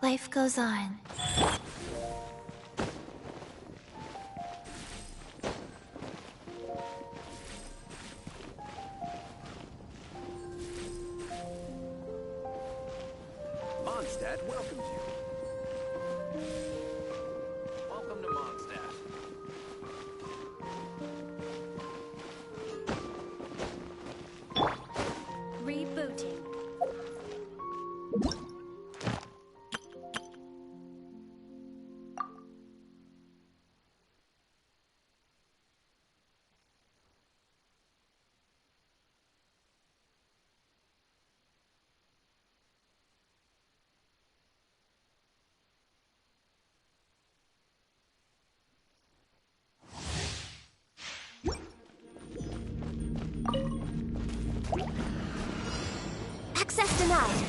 Life goes on. Mondstadt welcomes you. Welcome to Mondstadt. Rebooting. Access denied.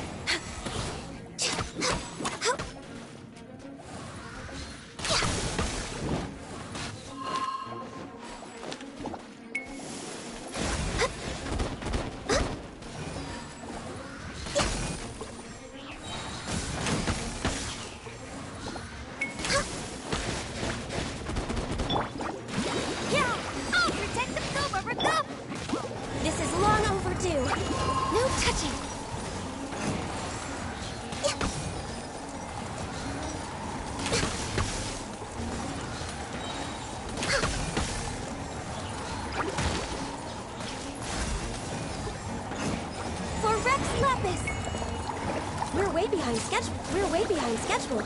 This is long overdue. No touching. For Rex Lapis. We're way behind schedule. We're way behind schedule.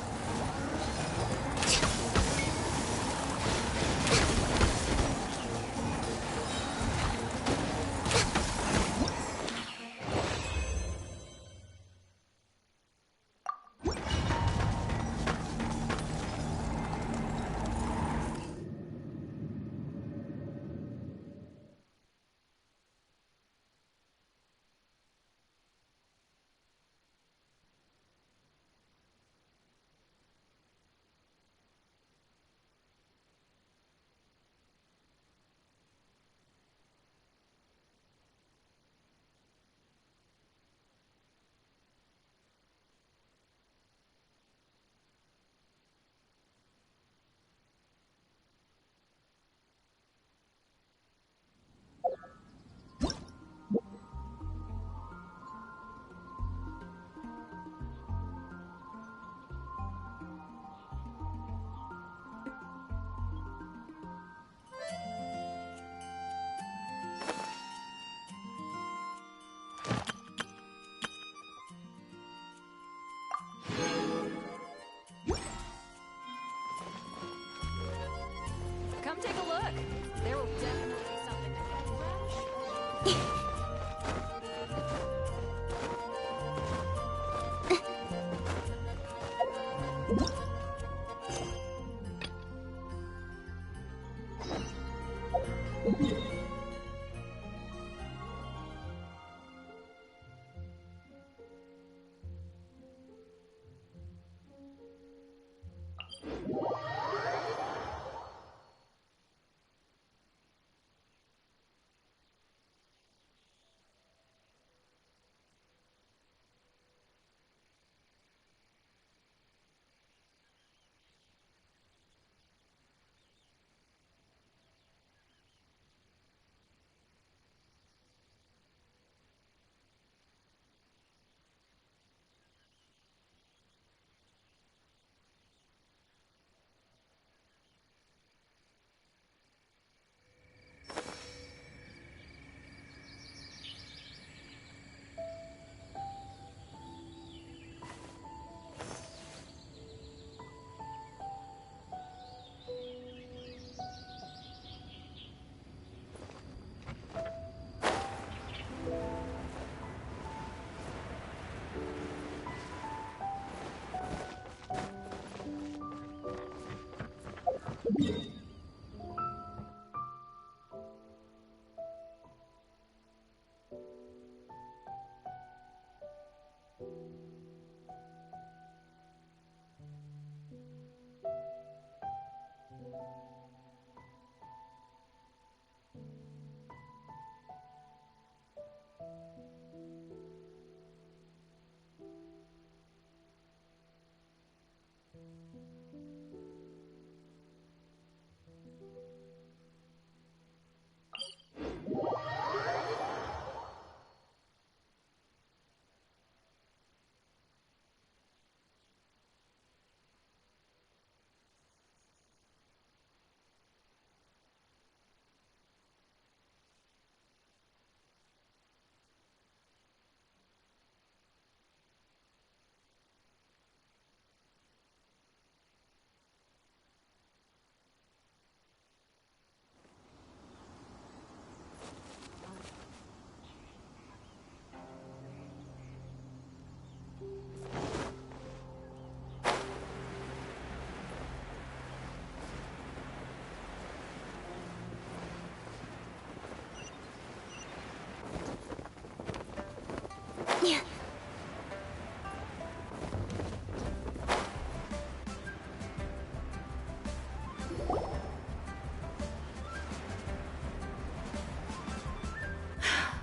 Come take a look. There will definitely be something to get.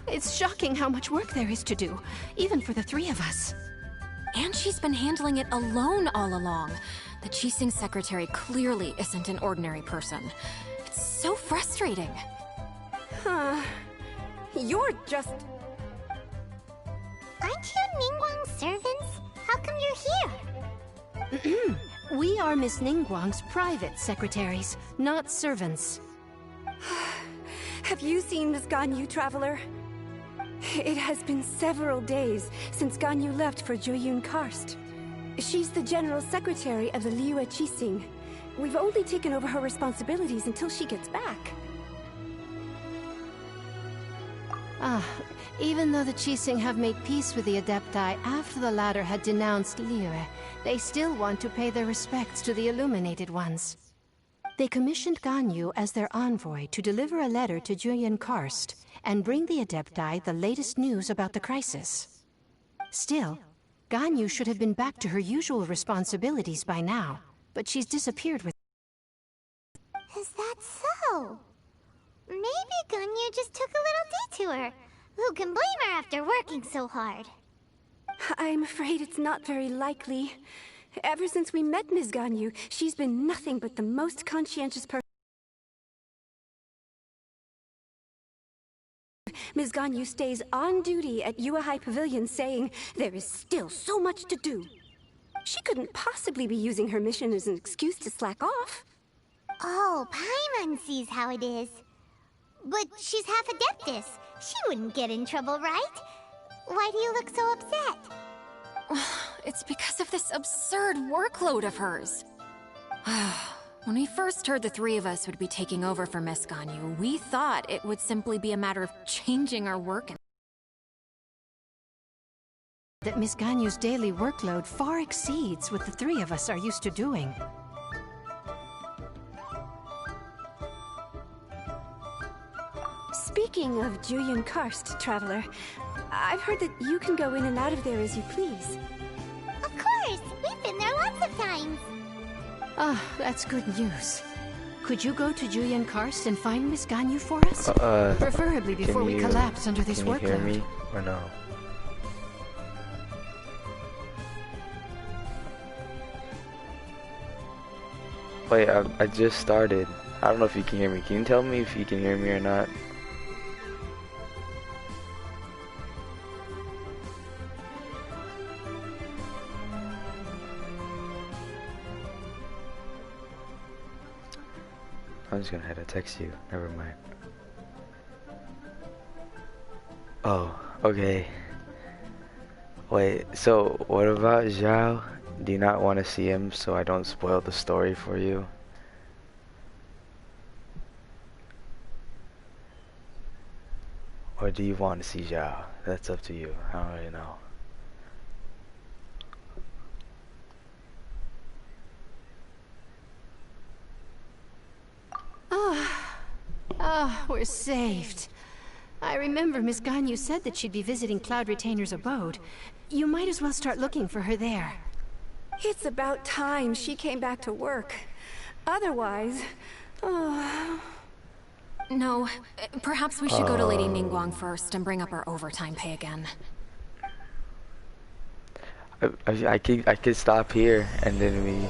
It's shocking how much work there is to do, even for the three of us. And she's been handling it alone all along. The Qixing secretary clearly isn't an ordinary person. It's so frustrating. You're just... Aren't you Ningguang's servants? How come you're here? We are Miss Ningguang's private secretaries, not servants. Have you seen Miss Ganyu, Traveler? It has been several days since Ganyu left for Jueyun Karst. She's the General Secretary of the Liu Qixing. We've only taken over her responsibilities until she gets back. Even though the Qixing have made peace with the Adepti after the latter had denounced Liu, they still want to pay their respects to the Illuminated Ones. They commissioned Ganyu as their envoy to deliver a letter to Jueyun Karst and bring the Adepti the latest news about the crisis. Still, Ganyu should have been back to her usual responsibilities by now, but she's disappeared with... Is that so? Maybe Ganyu just took a little detour. Who can blame her after working so hard? I'm afraid it's not very likely. Ever since we met Ms. Ganyu, she's been nothing but the most conscientious person. Ms. Ganyu stays on duty at Yuehai Pavilion saying there is still so much to do. She couldn't possibly be using her mission as an excuse to slack off. Oh, Paimon sees how it is. But she's half Adeptus. She wouldn't get in trouble, right? Why do you look so upset? It's because of this absurd workload of hers. When we first heard the three of us would be taking over for Miss Ganyu, we thought it would simply be a matter of changing our work and... That Miss Ganyu's daily workload far exceeds what the three of us are used to doing. Speaking of Jueyun Karst, Traveler, I've heard that you can go in and out of there as you please. Of course! We've been there lots of times! That's good news. Could you go to Jueyun Karst and find Miss Ganyu for us? Preferably before we collapse under this workload. Can you hear me or no? Wait, I just started. I don't know if you can hear me. Can you tell me if you can hear me or not? I'm just gonna have to text you. Never mind. Oh, okay. Wait, so what about Zhao? Do you not want to see him so I don't spoil the story for you? Or do you want to see Zhao? That's up to you. I don't really know. We're saved. I remember Miss Ganyu said that she'd be visiting Cloud Retainer's abode. You might as well start looking for her there. It's about time she came back to work. Otherwise... No, perhaps we should go to Lady Ningguang first and bring up our overtime pay again. I could stop here and then we...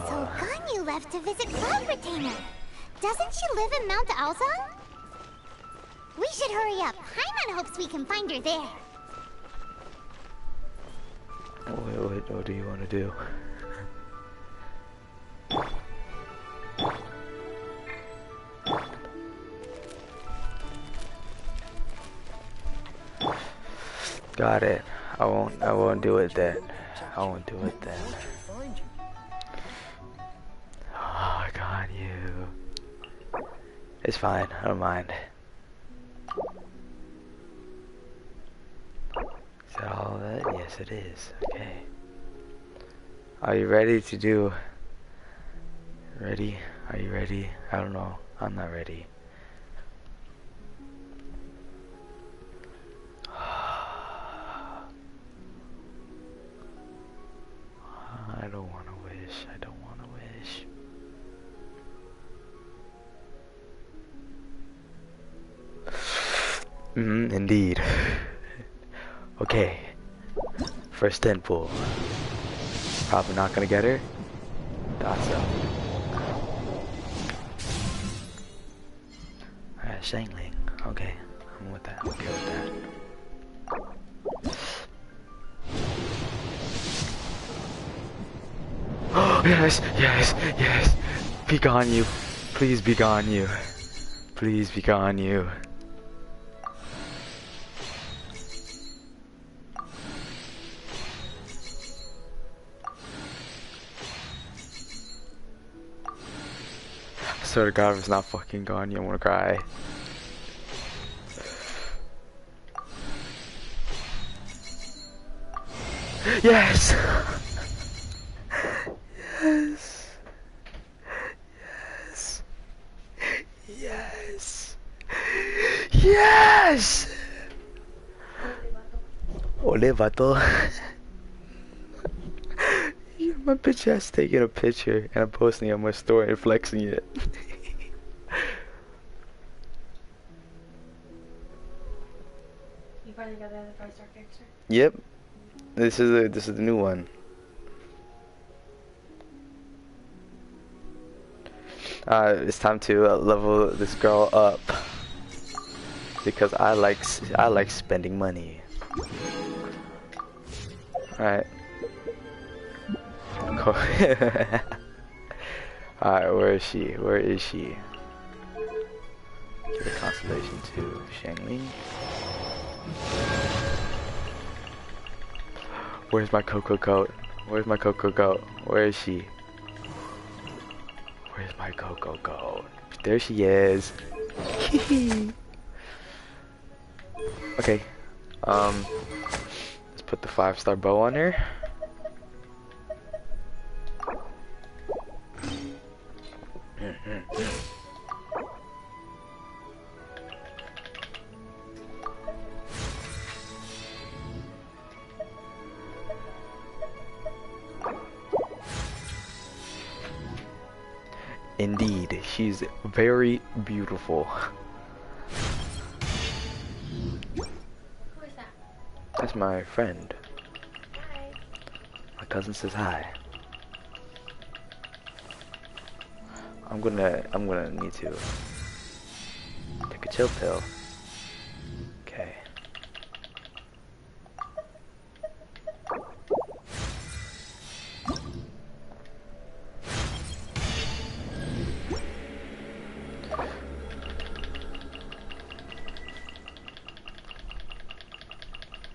So Ganyu left to visit Cloud Retainer. Doesn't she live in Mount Aozong? We should hurry up. Paimon hopes we can find her there. Wait, what do you want to do? Got it. I won't do it then. I won't do it then. Oh, God, you. It's fine. I don't mind. Is that all of that? Yes, it is. Okay. Are you ready to do... Ready? Are you ready? I don't know. I'm not ready. Indeed. Okay. First temple. Probably not gonna get her. Thought so. Alright, Shangling. Okay. I'm with that. I'm okay with that. Oh, yes, yes, yes. Be gone, you. Please be gone, you. Please be gone, you. I swear to God, if it's not fucking gone, you, I'm gonna cry. Yes! Yes! Yes! Yes! Yes! Ole, vato. Yeah, my bitch ass taking a picture and I'm posting it on my story and flexing it. You finally got the other 5-star character? Yep. This is the new one. It's time to level this girl up because I like spending money. All right. Cool. All right, where is she? Where is she? Give a constellation to Shangling. Where's my Coco Goat? Where's my Coco Goat? Where is she? Where's my Coco Goat? There she is. Okay. Let's put the 5-star bow on her. Indeed, she's very beautiful. Who is that? That's my friend. Hi. My cousin says hi. I'm gonna need to take a chill pill. Okay.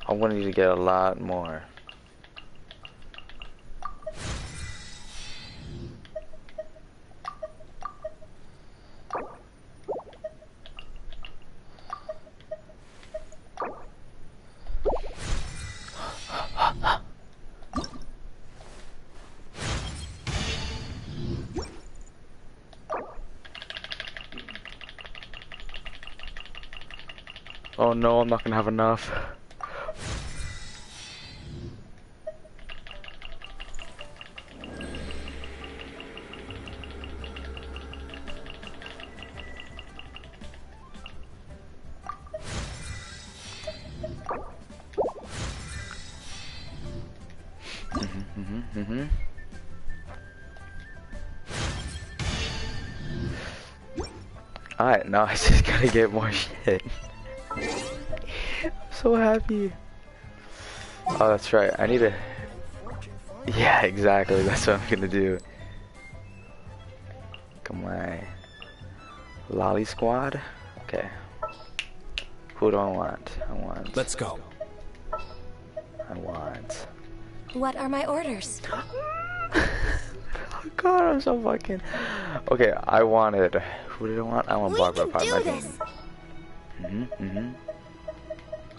I'm gonna need to get a lot more. Oh no, I'm not gonna have enough. Alright, now I just gotta get more shit. I'm so happy. Oh, that's right. I need to. Yeah, exactly. That's what I'm gonna do. Come on. Lolly Squad? Okay. Who do I want? Let's go. I want. What are my orders? Oh god, I'm so fucking. Okay, I wanted. Who did I want? I want Barbara We can do this.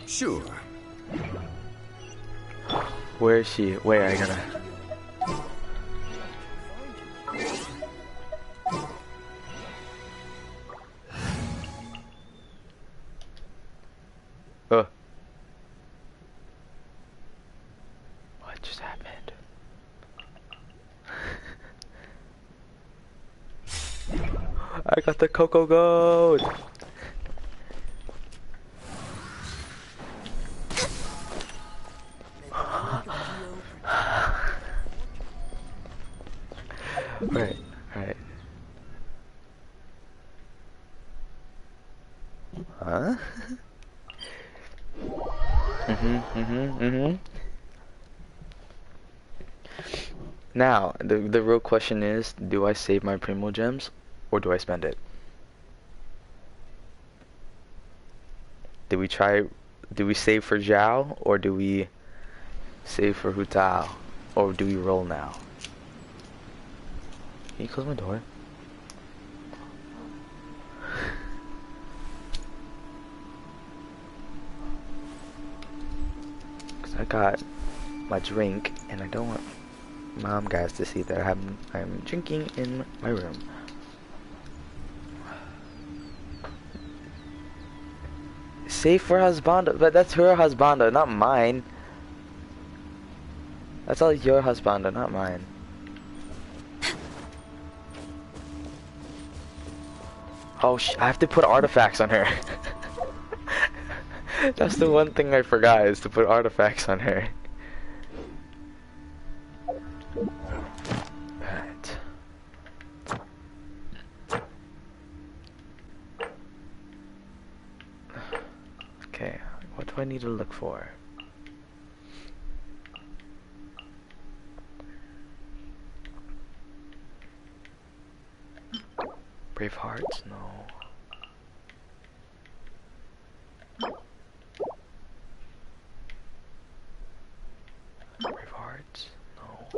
Sure. Where is she? Where I gotta. What just happened? I got the Coco Goat! Right, right. Huh? Now, the real question is, do I save my Primo Gems, or do I spend it? Do we save for Zhao, or do we save for Hu Tao? Or do we roll now? Can you close my door? Cause I got my drink, and I don't want mom guys to see that I'm drinking in my room. Save for husband, but that's her husband, not mine. That's all your husband, not mine. Oh, I have to put artifacts on her. That's the one thing I forgot, is to put artifacts on her. Right. Okay, what do I need to look for? Brave Hearts? No. Brave Hearts? No.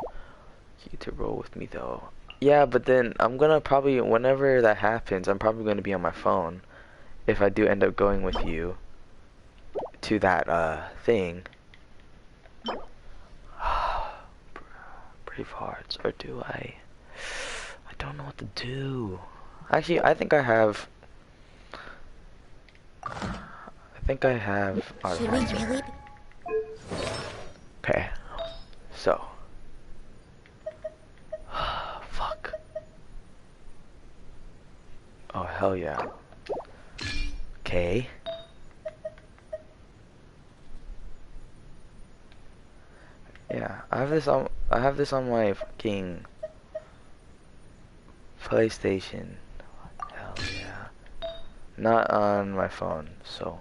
You need to roll with me though. Yeah, but then I'm gonna probably, whenever that happens, I'm probably gonna be on my phone. If I do end up going with you to that thing. Brave Hearts, or do I? I don't know what to do. Actually, I think I have. Should we really? Okay. So. Fuck. Oh hell yeah. Okay. Yeah, I have this on my fucking PlayStation. Hell yeah. Not on my phone, so.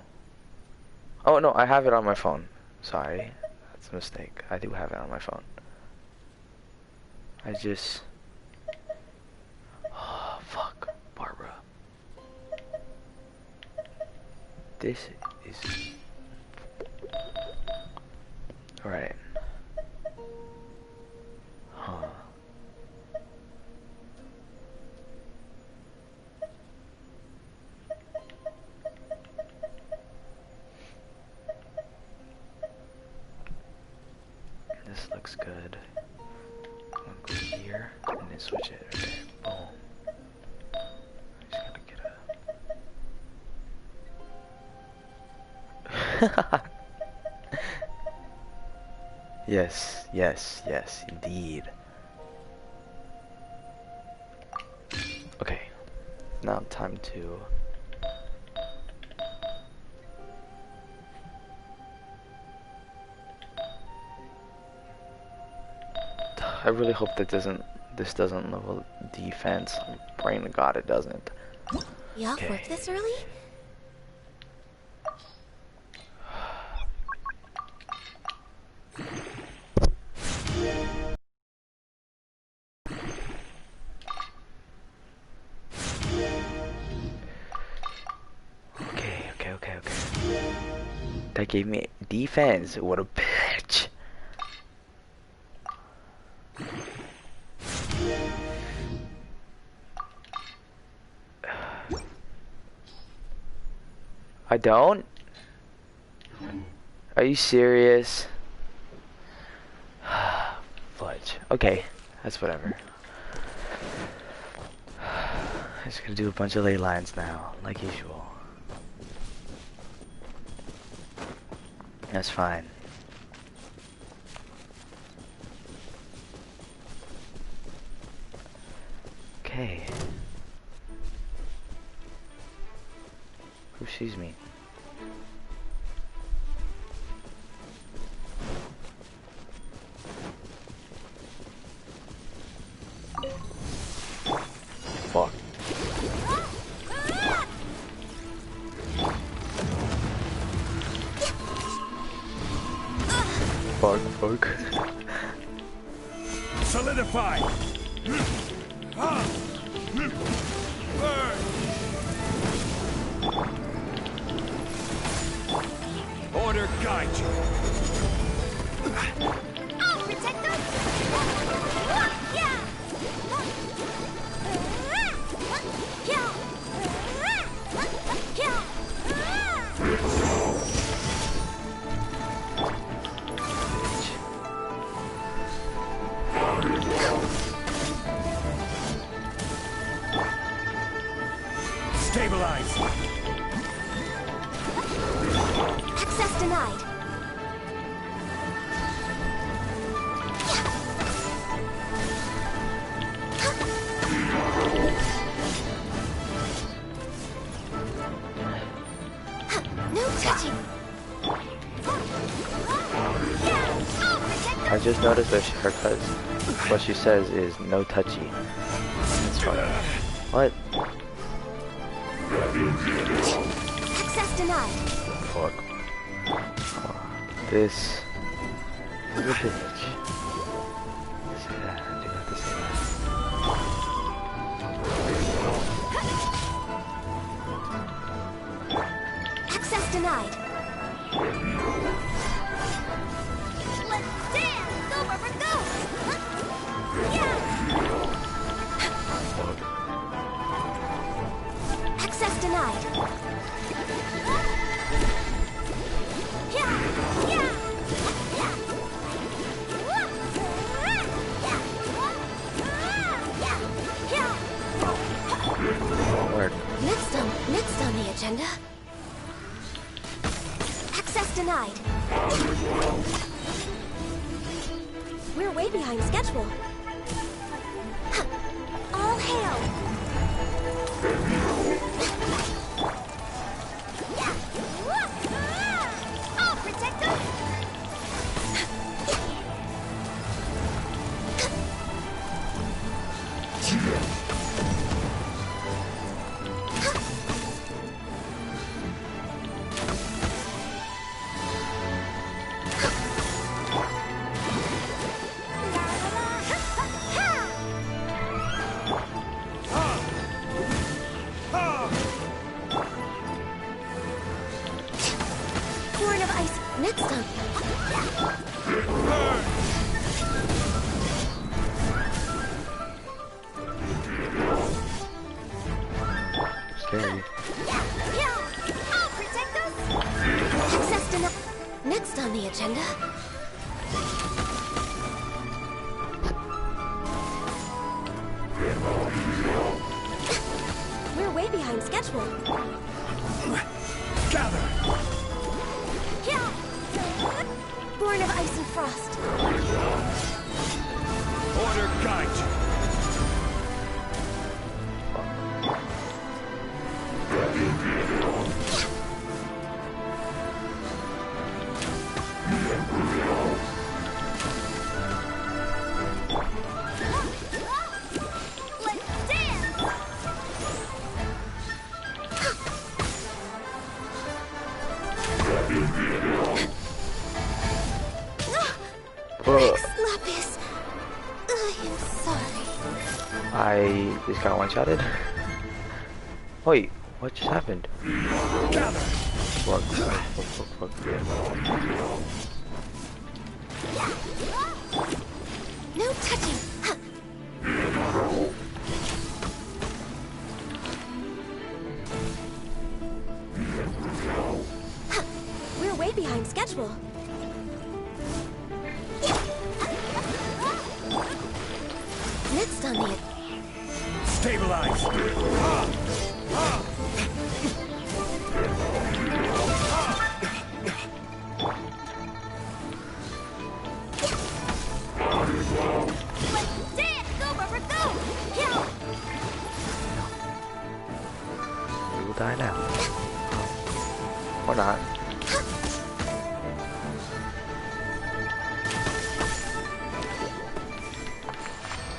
Oh no, I have it on my phone. Sorry. That's a mistake. I do have it on my phone. I just... Oh, fuck. Barbara. This is... Alright. Huh. This looks good. I'm gonna go here and then switch it. Okay, boom. Just gotta get a... Yes, yes, yes, indeed. Okay, now time to... I really hope that this doesn't level defense. I'm praying to God it doesn't. You off work this early? Okay. That gave me defense. What a bitch. I don't? Are you serious? Fudge. Okay, that's whatever. I'm just gonna do a bunch of ley lines now, like usual. That's fine. Okay. Who sees me? Fuck. Solidify. Order guide you. I'll protect us! Yeah! Stabilize. Access denied. No touching. I just noticed that what she says is no touchy. That's funny. What? Access denied. Fuck. This. You're a bitch. Say that. I do have to say that. Access denied. Let's dance! Go, Barbara, go! Yeah! Access denied. Yeah! Yeah! Word. Next on the agenda. Access denied. We're way behind schedule. All hail! I'll protect us! Horn of ice. Next on. Scary. I'll protect us. Access denied. Next on the agenda. We're way behind schedule. Gather. Born of ice and frost. Order guide you. Let's dance! Rex Lapis, I am sorry. I just got one-shotted. Wait, what just happened? Gather. Fuck. No touching. We're way behind schedule. Next on the... Stabilize. Let's dance! Go, Barbara, go! Yeah. You will die now. Or not.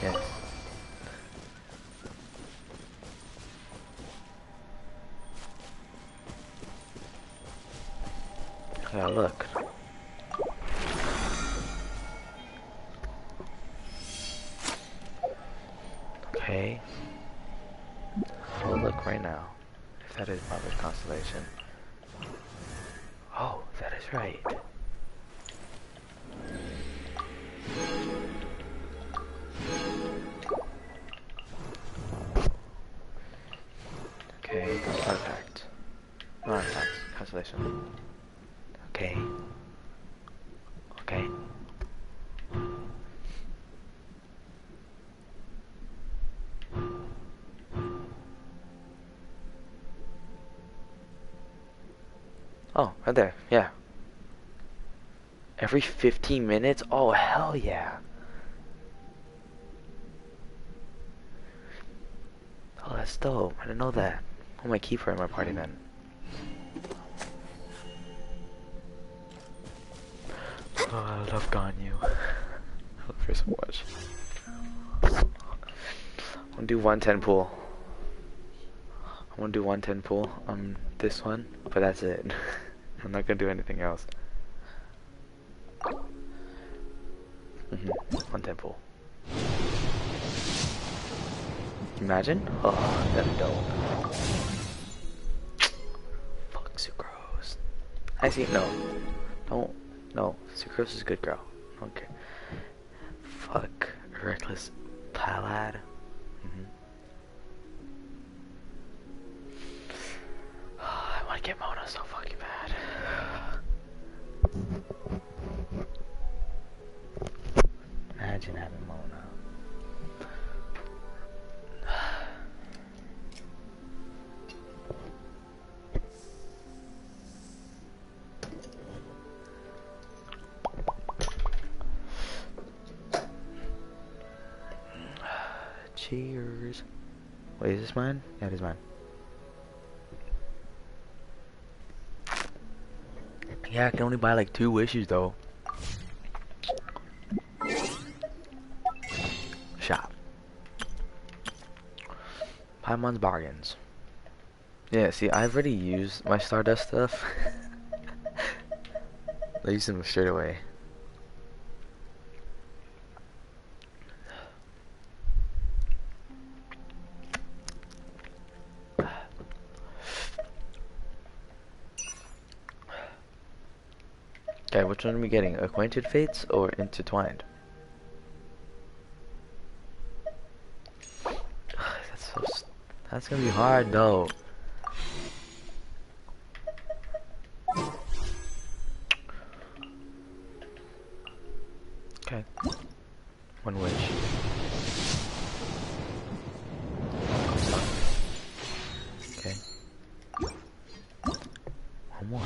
Yes. Yeah, look. That is probably a constellation. Oh, that is right. Okay, artifact. Not artifact, constellation. Okay. Okay. Oh, right there, yeah. Every 15 minutes? Oh, hell yeah. Oh, that's dope. I didn't know that. I might keep her in my party then. Oh, I love Ganyu. I love her so much. I'm gonna do 110 pool. I'm gonna do 110 pool on this one, but that's it. I'm not gonna do anything else. 110 pool. Imagine? Oh, that'd be dope. Fuck Sucrose. I see. No. Don't. No. Sucrose is a good girl. Okay. Fuck. Reckless Palad. I want to get Mona so fucking bad. Imagine having Mona. Cheers. Wait, is this mine? Yeah, it is mine. Yeah, I can only buy like 2 wishes though. Shop. Paimon's bargains. Yeah, see, I've already used my Stardust stuff. I used them straight away. Okay, which one are we getting? Acquainted Fates or Intertwined? That's gonna be hard though. Okay. 1 wish. Okay. 1 more.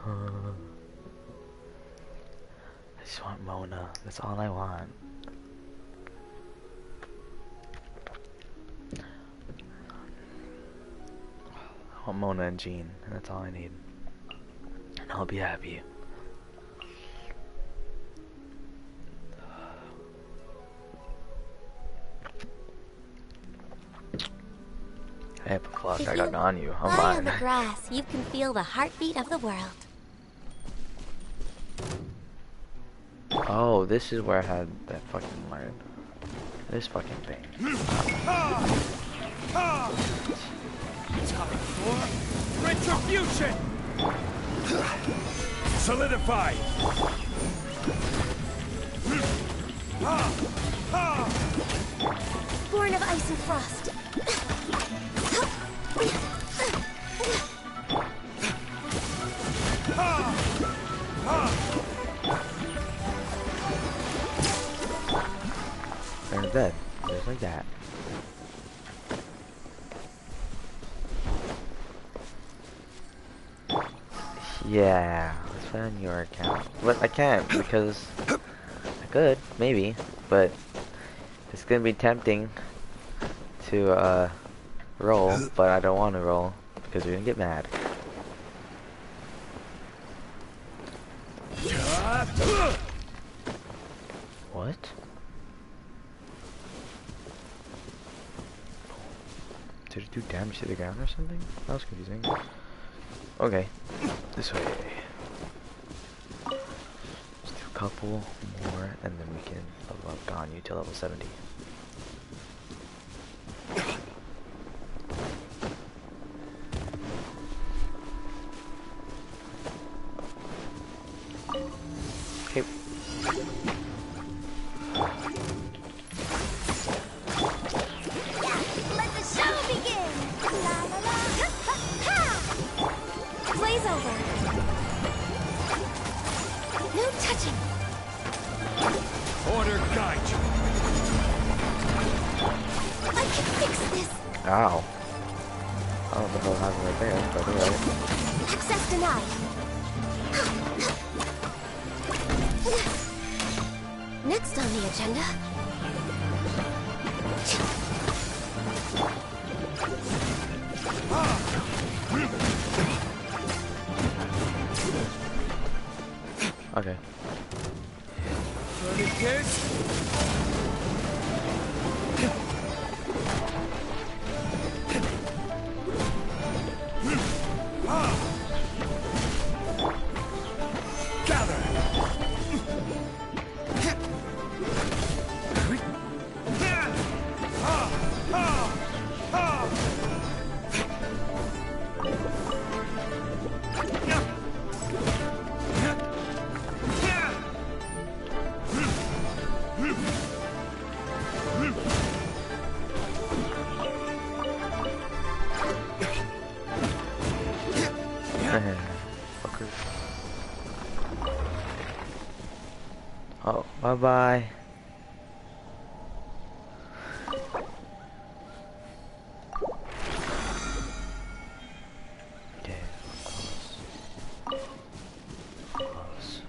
I just want Mona. That's all I want. I want Mona and Jean, and that's all I need. And I'll be happy. Hey, but fuck, I got Ganyu. I'm lie on fine. the grass, you can feel the heartbeat of the world. Oh, this is where I had that fucking word. This fucking thing. Time for retribution! Solidify! Born of ice and frost. They're dead. Just like that. Yeah, let's play on your account. But I can't because I could, maybe, but it's gonna be tempting to roll, but I don't want to roll because you're gonna get mad. What? Did it do damage to the ground or something? That was confusing. Okay, this way. Let's do couple more, and then we can level up Ganyu to level 70. Okay. Let the show begin! La la la! Ha, ha, Blaze over. No touching. Order guide you. I can fix this. Ow. I don't know what happened right there, but alright. Access denied. Next on the agenda. Okay. Ready, kids? Gather! Fuckers. Oh, bye bye. Okay, close. Close.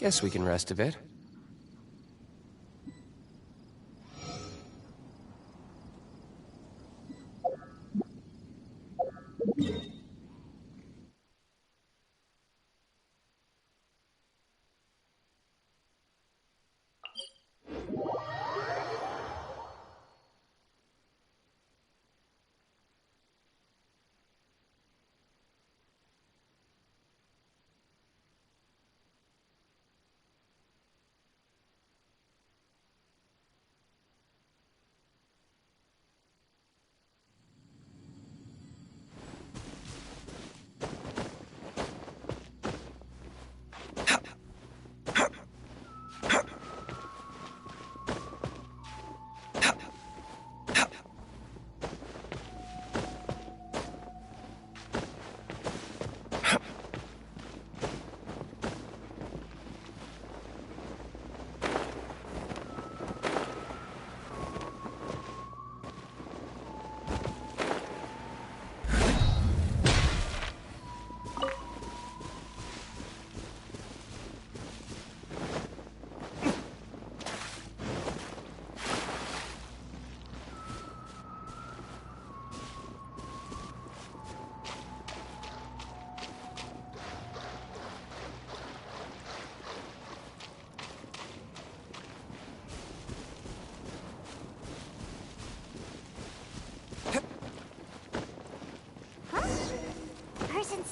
Guess we can rest a bit.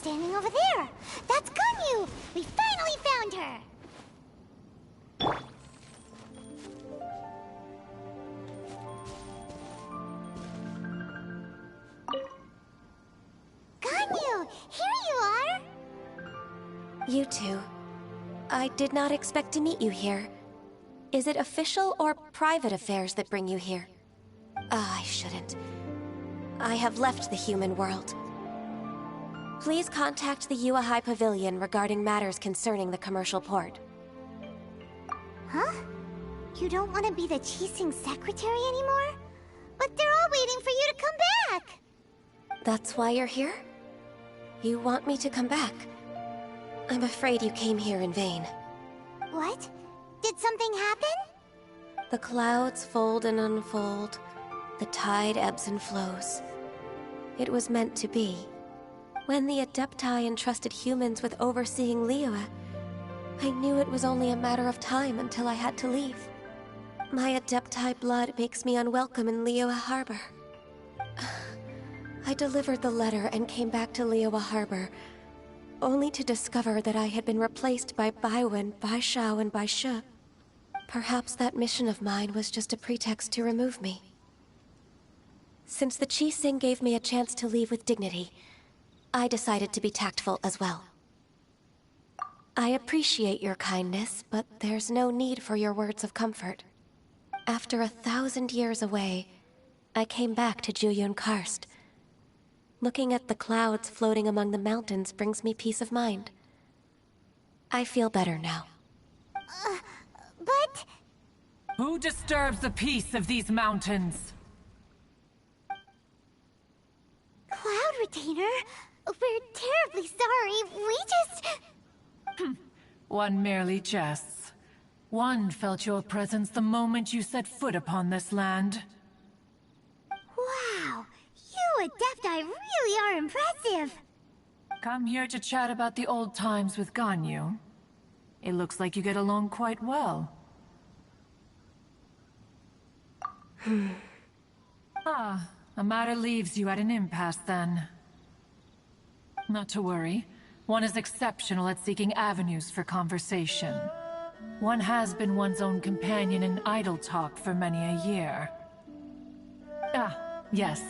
Standing over there! That's Ganyu! We finally found her! Ganyu! Here you are! You two. I did not expect to meet you here. Is it official or private affairs that bring you here? I shouldn't. I have left the human world. Please contact the Yua High Pavilion regarding matters concerning the commercial port. Huh? You don't want to be the Qixing secretary anymore? But they're all waiting for you to come back! That's why you're here? You want me to come back? I'm afraid you came here in vain. What? Did something happen? The clouds fold and unfold. The tide ebbs and flows. It was meant to be. When the Adepti entrusted humans with overseeing Liyue, I knew it was only a matter of time until I had to leave. My Adepti blood makes me unwelcome in Liyue Harbor. I delivered the letter and came back to Liyue Harbor, only to discover that I had been replaced by Baiwen, Baishao, and Baishe. Perhaps that mission of mine was just a pretext to remove me. Since the Qixing gave me a chance to leave with dignity, I decided to be tactful as well. I appreciate your kindness, but there's no need for your words of comfort. After 1,000 years away, I came back to Jueyun Karst. Looking at the clouds floating among the mountains brings me peace of mind. I feel better now. But... Who disturbs the peace of these mountains? Cloud Retainer? We're terribly sorry. We just... One merely jests. One felt your presence the moment you set foot upon this land. Wow! You Adepti really are impressive! Come here to chat about the old times with Ganyu. It looks like you get along quite well. A matter leaves you at an impasse then. Not to worry. One is exceptional at seeking avenues for conversation. One has been one's own companion in idle talk for many a year. Ah, yes.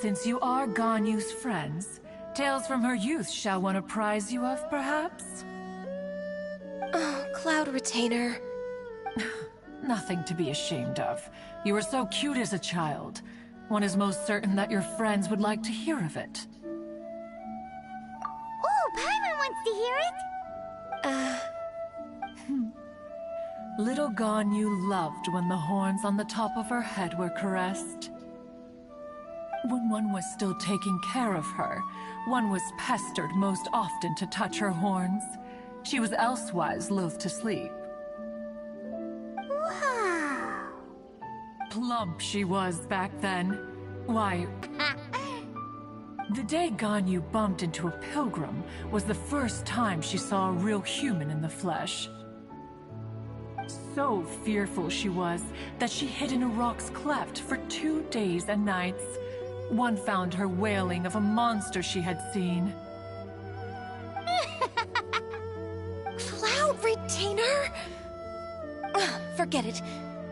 Since you are Ganyu's friends, tales from her youth shall one apprise you of, perhaps? Oh, Cloud Retainer. Nothing to be ashamed of. You were so cute as a child. One is most certain that your friends would like to hear of it. Oh, Paimon wants to hear it! Little Ganyu loved when the horns on the top of her head were caressed. When one was still taking care of her, one was pestered most often to touch her horns. She was elsewise loath to sleep. Wow. Plump she was back then. Why, the day Ganyu bumped into a pilgrim was the first time she saw a real human in the flesh. So fearful she was that she hid in a rock's cleft for 2 days and nights. One found her wailing of a monster she had seen. Cloud Retainer? Forget it.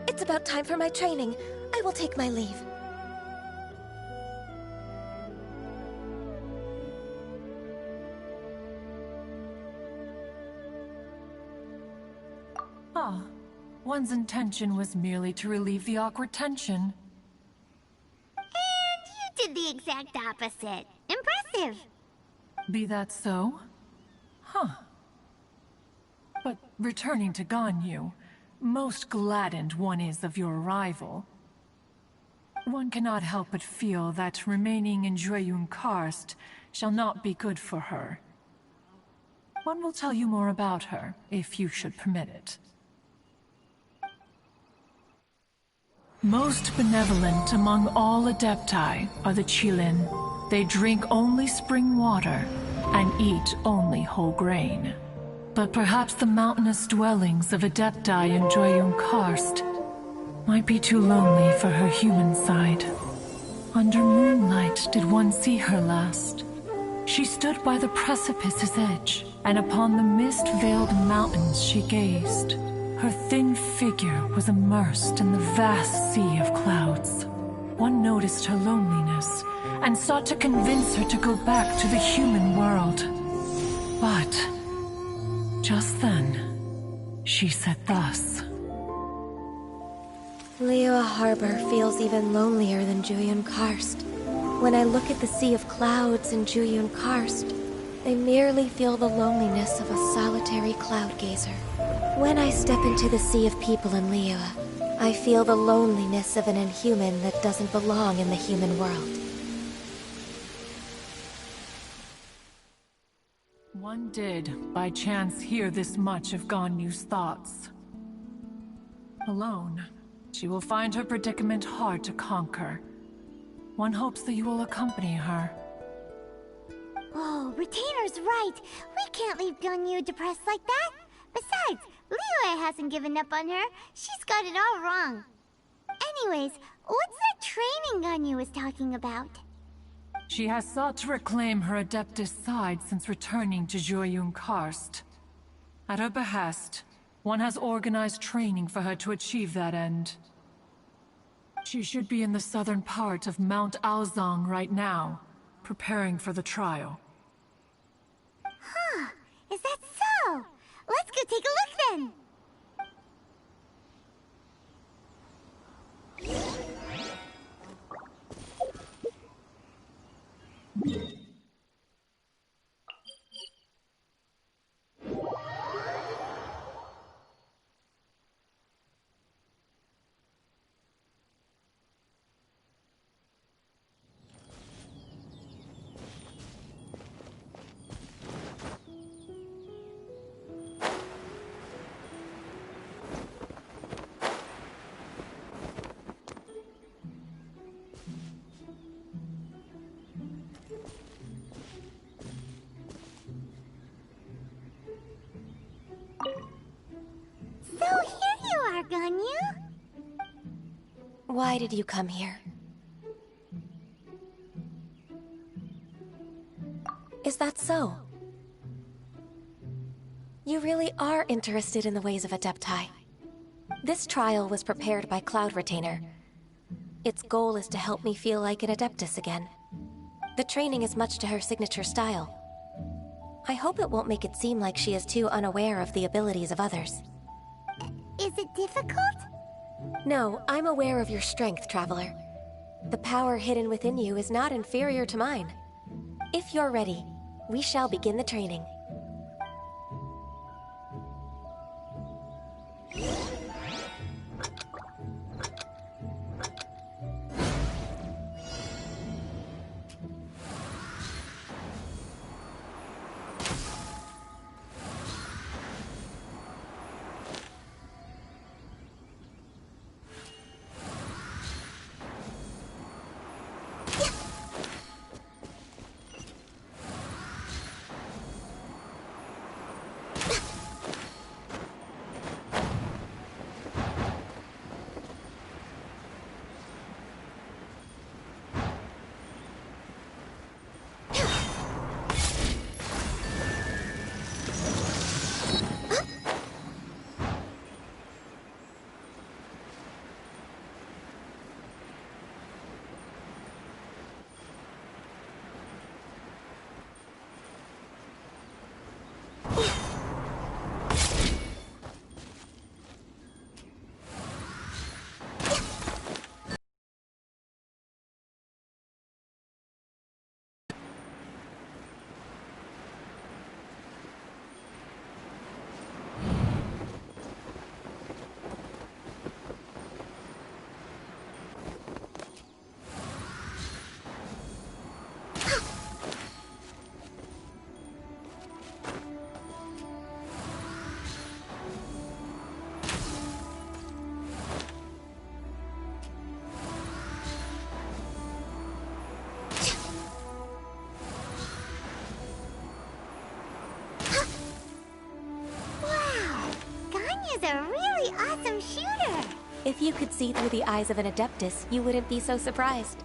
It's about time for my training. I will take my leave. Ah, one's intention was merely to relieve the awkward tension. And you did the exact opposite. Impressive. Be that so? Huh. But returning to Ganyu, most gladdened one is of your arrival. One cannot help but feel that remaining in Jueyun Karst shall not be good for her. One will tell you more about her, if you should permit it. Most benevolent among all Adepti are the Qilin. They drink only spring water and eat only whole grain. But perhaps the mountainous dwellings of Adepti in Jueyun Karst might be too lonely for her human side. Under moonlight did one see her last. She stood by the precipice's edge, and upon the mist-veiled mountains she gazed. Her thin figure was immersed in the vast sea of clouds. One noticed her loneliness, and sought to convince her to go back to the human world. But just then, she said thus. Liyue Harbor feels even lonelier than Jueyun Karst. When I look at the sea of clouds in Jueyun Karst, I merely feel the loneliness of a solitary cloud gazer. When I step into the sea of people in Liyue, I feel the loneliness of an inhuman that doesn't belong in the human world. One did, by chance, hear this much of Ganyu's thoughts. Alone, she will find her predicament hard to conquer. One hopes that you will accompany her. Oh, Retainer's right. We can't leave Ganyu depressed like that. Besides, Liyue hasn't given up on her. She's got it all wrong. Anyways, what's that training Ganyu was talking about? She has sought to reclaim her Adeptus side since returning to Jueyun Karst. At her behest, one has organized training for her to achieve that end. She should be in the southern part of Mount Aozang right now, preparing for the trial. Huh, is that so? Let's go take a look then! So here you are, Ganyu. Why did you come here? Is that so? You really are interested in the ways of Adepti. This trial was prepared by Cloud Retainer. Its goal is to help me feel like an Adeptus again. The training is much to her signature style. I hope it won't make it seem like she is too unaware of the abilities of others. Is it difficult? No, I'm aware of your strength, Traveler. The power hidden within you is not inferior to mine. If you're ready, we shall begin the training. If you could see through the eyes of an Adeptus, you wouldn't be so surprised.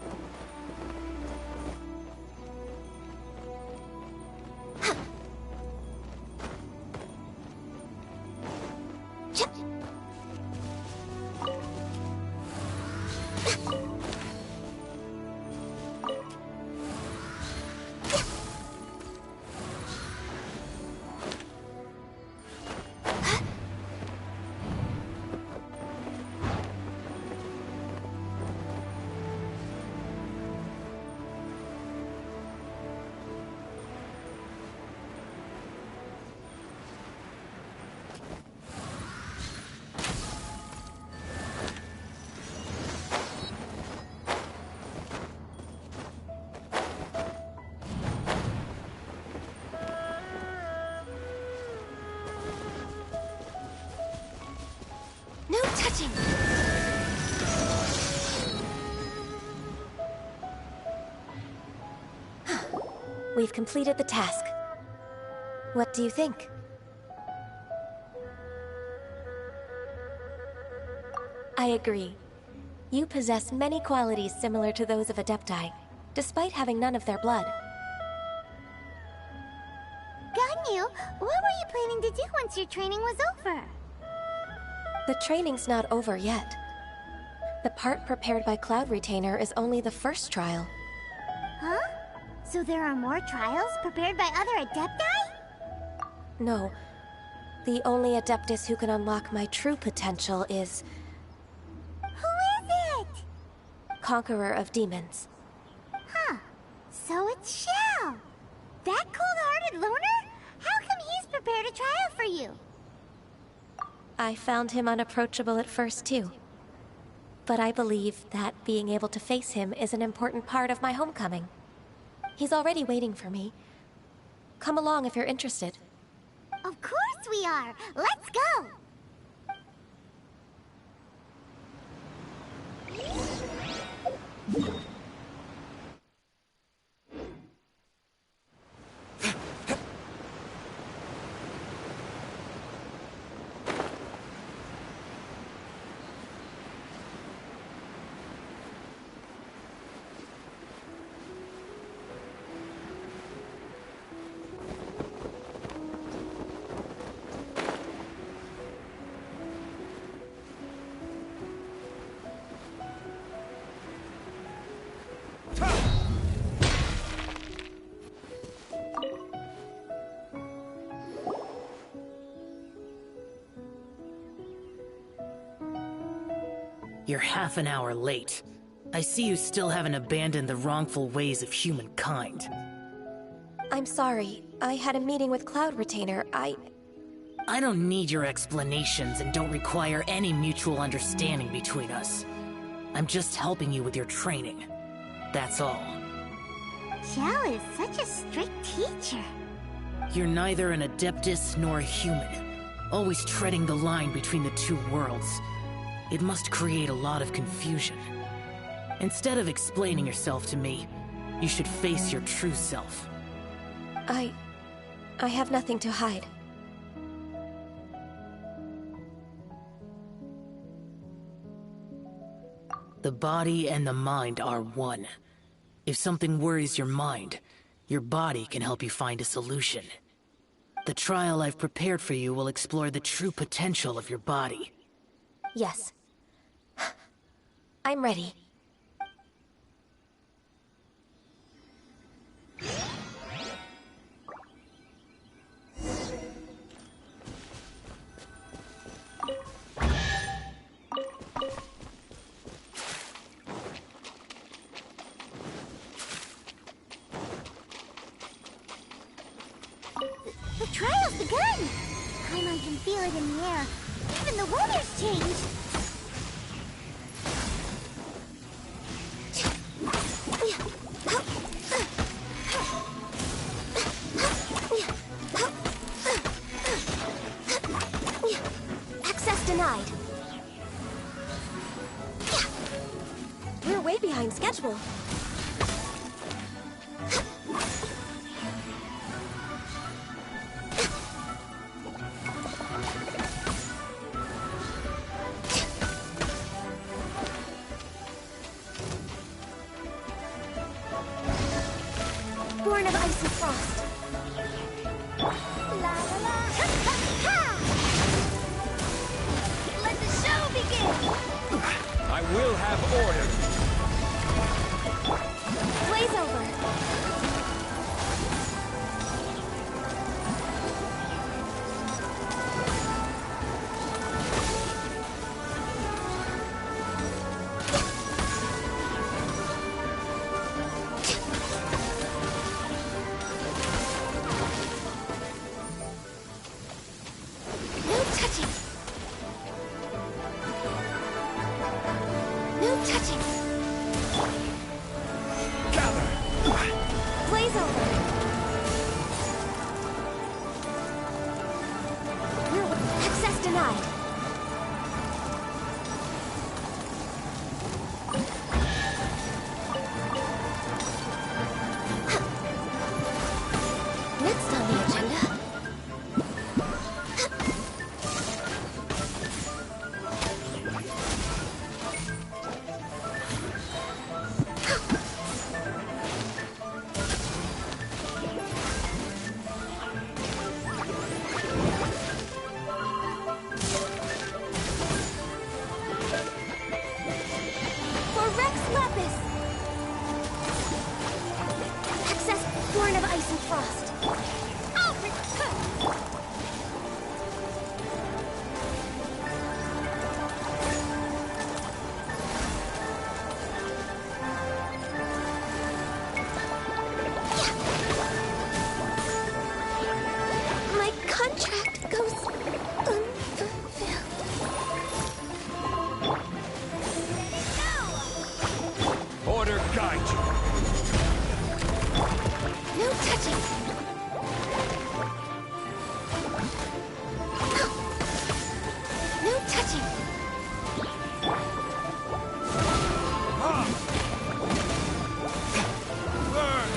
No touching! We've completed the task. What do you think? I agree. You possess many qualities similar to those of Adepti, despite having none of their blood. Ganyu, what were you planning to do once your training was over? The training's not over yet. The part prepared by Cloud Retainer is only the first trial. Huh? So there are more trials prepared by other Adepti? No. The only Adeptus who can unlock my true potential is... Who is it? Conqueror of Demons. Huh. So it's Shao. That cold-hearted loner? How come he's prepared a trial for you? I found him unapproachable at first, too. But I believe that being able to face him is an important part of my homecoming. He's already waiting for me. Come along if you're interested. Of course we are! Let's go! You're half an hour late. I see you still haven't abandoned the wrongful ways of humankind. I'm sorry. I had a meeting with Cloud Retainer. I don't need your explanations and don't require any mutual understanding between us. I'm just helping you with your training. That's all. Shao is such a strict teacher. You're neither an Adeptus nor a human, always treading the line between the two worlds. It must create a lot of confusion. Instead of explaining yourself to me, you should face your true self. I have nothing to hide. The body and the mind are one. If something worries your mind, your body can help you find a solution. The trial I've prepared for you will explore the true potential of your body. Yes. I'm ready. The trial's begun! Paimon can feel it in the air. Even the weather's changed. Access denied. We're way behind schedule. Born of ice and frost. La la la! Ha, ha, ha! Let the show begin! I will have order. Blaze over. No touching. No touching. Gather. Blaze over. Access denied. Next on the agenda. For Rex Lapis! Access born of ice and frost. My contract goes unfulfilled. Order guide you. No touching. No touching. Burn.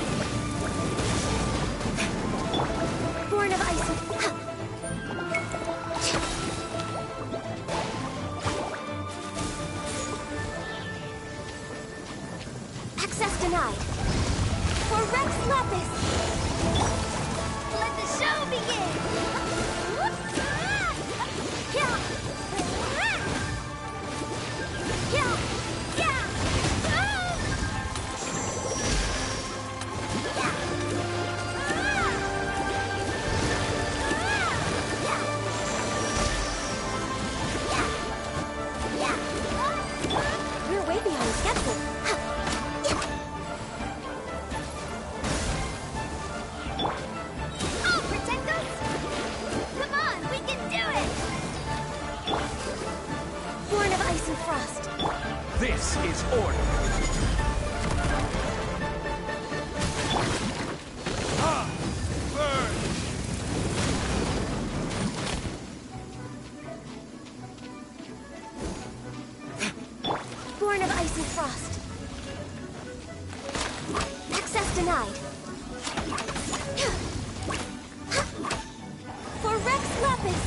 Born of ice and... Access denied. For Rex Lapis! Let the show begin! Yeah! Yeah! Yeah! We're way behind schedule. Oh, pretenders! Come on, we can do it! Born of ice and frost. This is order. Burn. Born of ice and frost. Access denied. For Rex Lapis!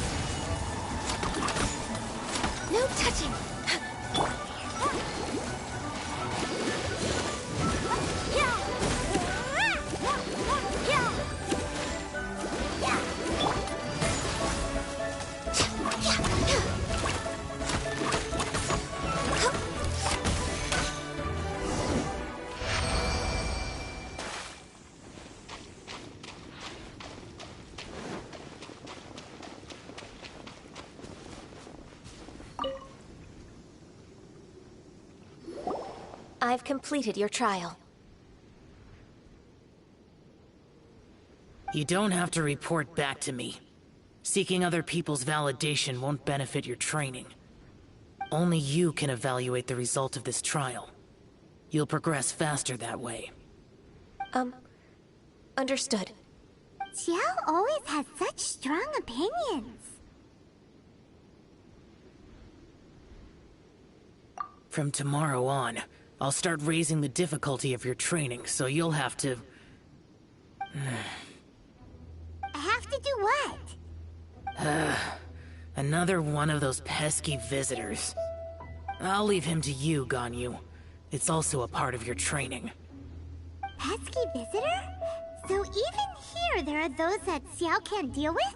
No touching. Yeah! Yeah! I've completed your trial. You don't have to report back to me. Seeking other people's validation won't benefit your training. Only you can evaluate the result of this trial. You'll progress faster that way. Understood. Xiao always has such strong opinions. From tomorrow on, I'll start raising the difficulty of your training, so you'll have to... I have to do what? Another one of those pesky visitors. I'll leave him to you, Ganyu. It's also a part of your training. Pesky visitor? So even here there are those that Xiao can't deal with?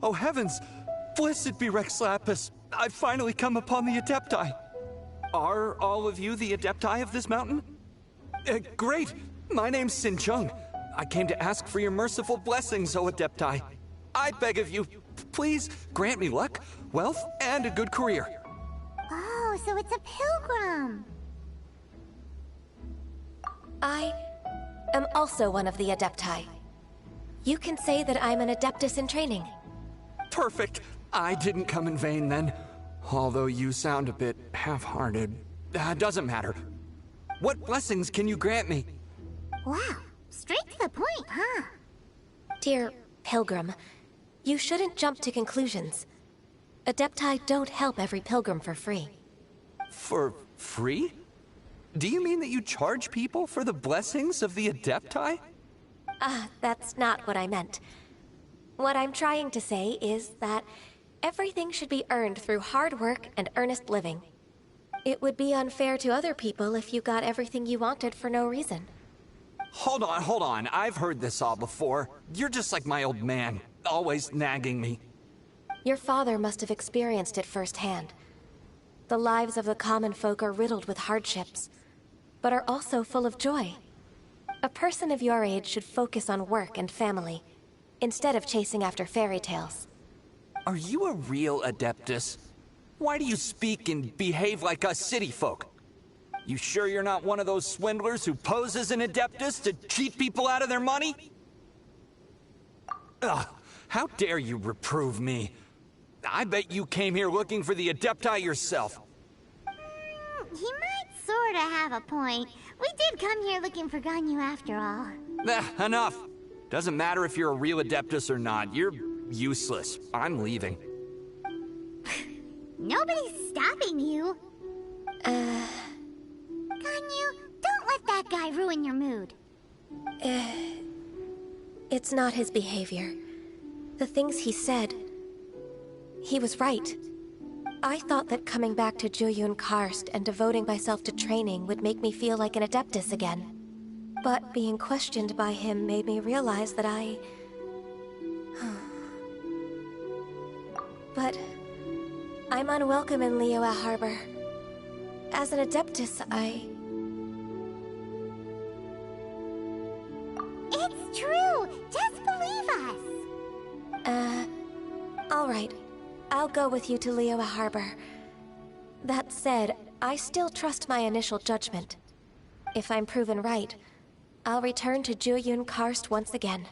Oh heavens! Blessed be Rex Lapis! I've finally come upon the Adepti! Are all of you the Adepti of this mountain? Great! My name's Sin Chung. I came to ask for your merciful blessings, O Adepti. I beg of you, please grant me luck, wealth, and a good career. Oh, so it's a pilgrim. I am also one of the Adepti. You can say that I'm an Adeptus in training. Perfect. I didn't come in vain then. Although you sound a bit half-hearted. Doesn't matter. What blessings can you grant me? Wow, straight to the point, huh? Dear Pilgrim, you shouldn't jump to conclusions. Adepti don't help every pilgrim for free. For free? Do you mean that you charge people for the blessings of the Adepti? That's not what I meant. What I'm trying to say is that everything should be earned through hard work and earnest living. It would be unfair to other people if you got everything you wanted for no reason. Hold on. I've heard this all before. You're just like my old man, always nagging me. Your father must have experienced it firsthand. The lives of the common folk are riddled with hardships, but are also full of joy. A person of your age should focus on work and family, instead of chasing after fairy tales. Are you a real Adeptus? Why do you speak and behave like us city folk? You sure you're not one of those swindlers who pose as an Adeptus to cheat people out of their money? Ugh, how dare you reprove me? I bet you came here looking for the Adepti yourself. He might sorta have a point. We did come here looking for Ganyu after all. Enough. Doesn't matter if you're a real Adeptus or not. You're useless. I'm leaving. Nobody's stopping you. Ganyu, don't let that guy ruin your mood. It's not his behavior. The things he said... He was right. I thought that coming back to Jueyun Karst and devoting myself to training would make me feel like an Adeptus again. But being questioned by him made me realize that But... I'm unwelcome in Liyue Harbor. As an Adeptus, It's true! Just believe us! Alright. I'll go with you to Liyue Harbor. That said, I still trust my initial judgment. If I'm proven right, I'll return to Jueyun Karst once again.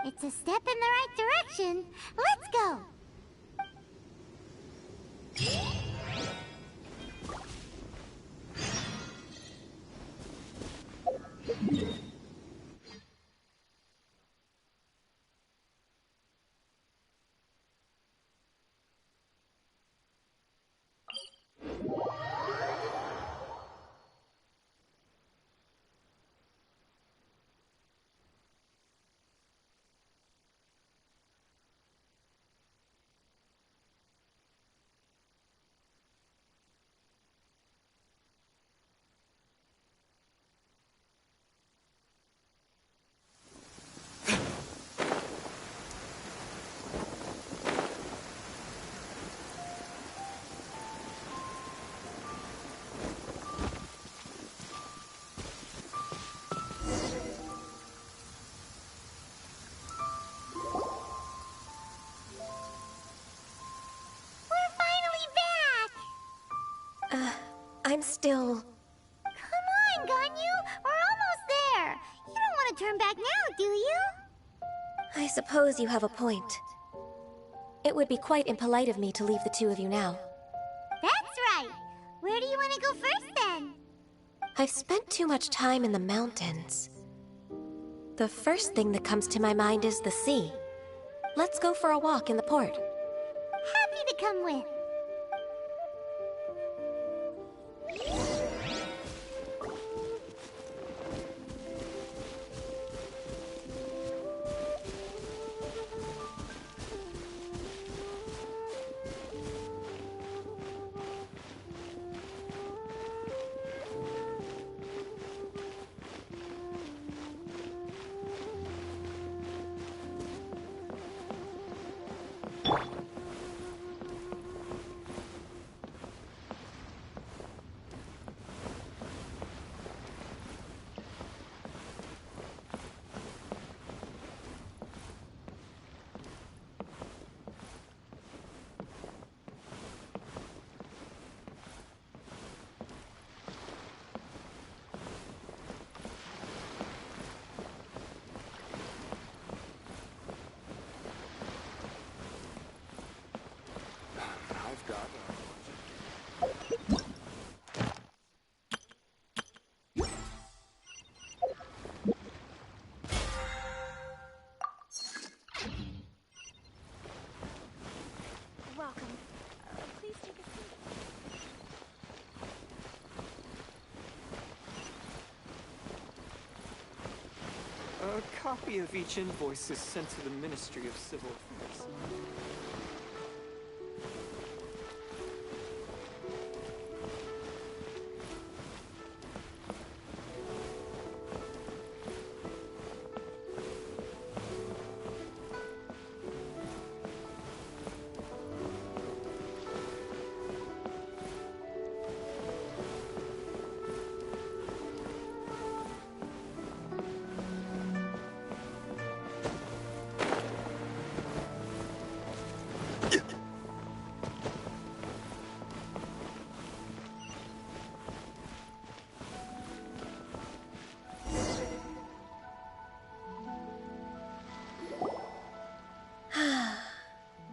It's a step in the right direction. Let's go! I'm still... Come on, Ganyu! We're almost there! You don't want to turn back now, do you? I suppose you have a point. It would be quite impolite of me to leave the two of you now. That's right! Where do you want to go first, then? I've spent too much time in the mountains. The first thing that comes to my mind is the sea. Let's go for a walk in the port. Happy to come with. A copy of each invoice is sent to the Ministry of Civil Affairs.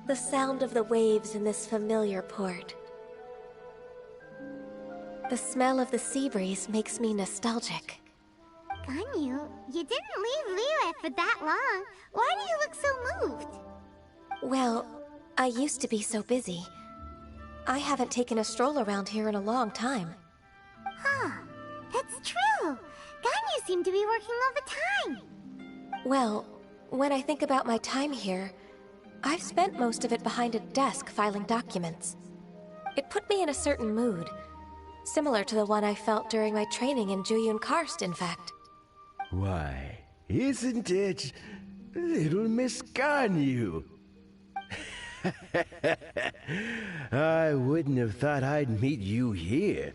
The sound of the waves in this familiar port. The smell of the sea breeze makes me nostalgic. Ganyu, you didn't leave Liyue for that long. Why do you look so moved? Well, I used to be so busy. I haven't taken a stroll around here in a long time. Huh, that's true. Ganyu seemed to be working all the time. Well, when I think about my time here, I've spent most of it behind a desk filing documents. It put me in a certain mood, similar to the one I felt during my training in Juyun Karst, in fact. Why, isn't it little Miss Ganyu? I wouldn't have thought I'd meet you here.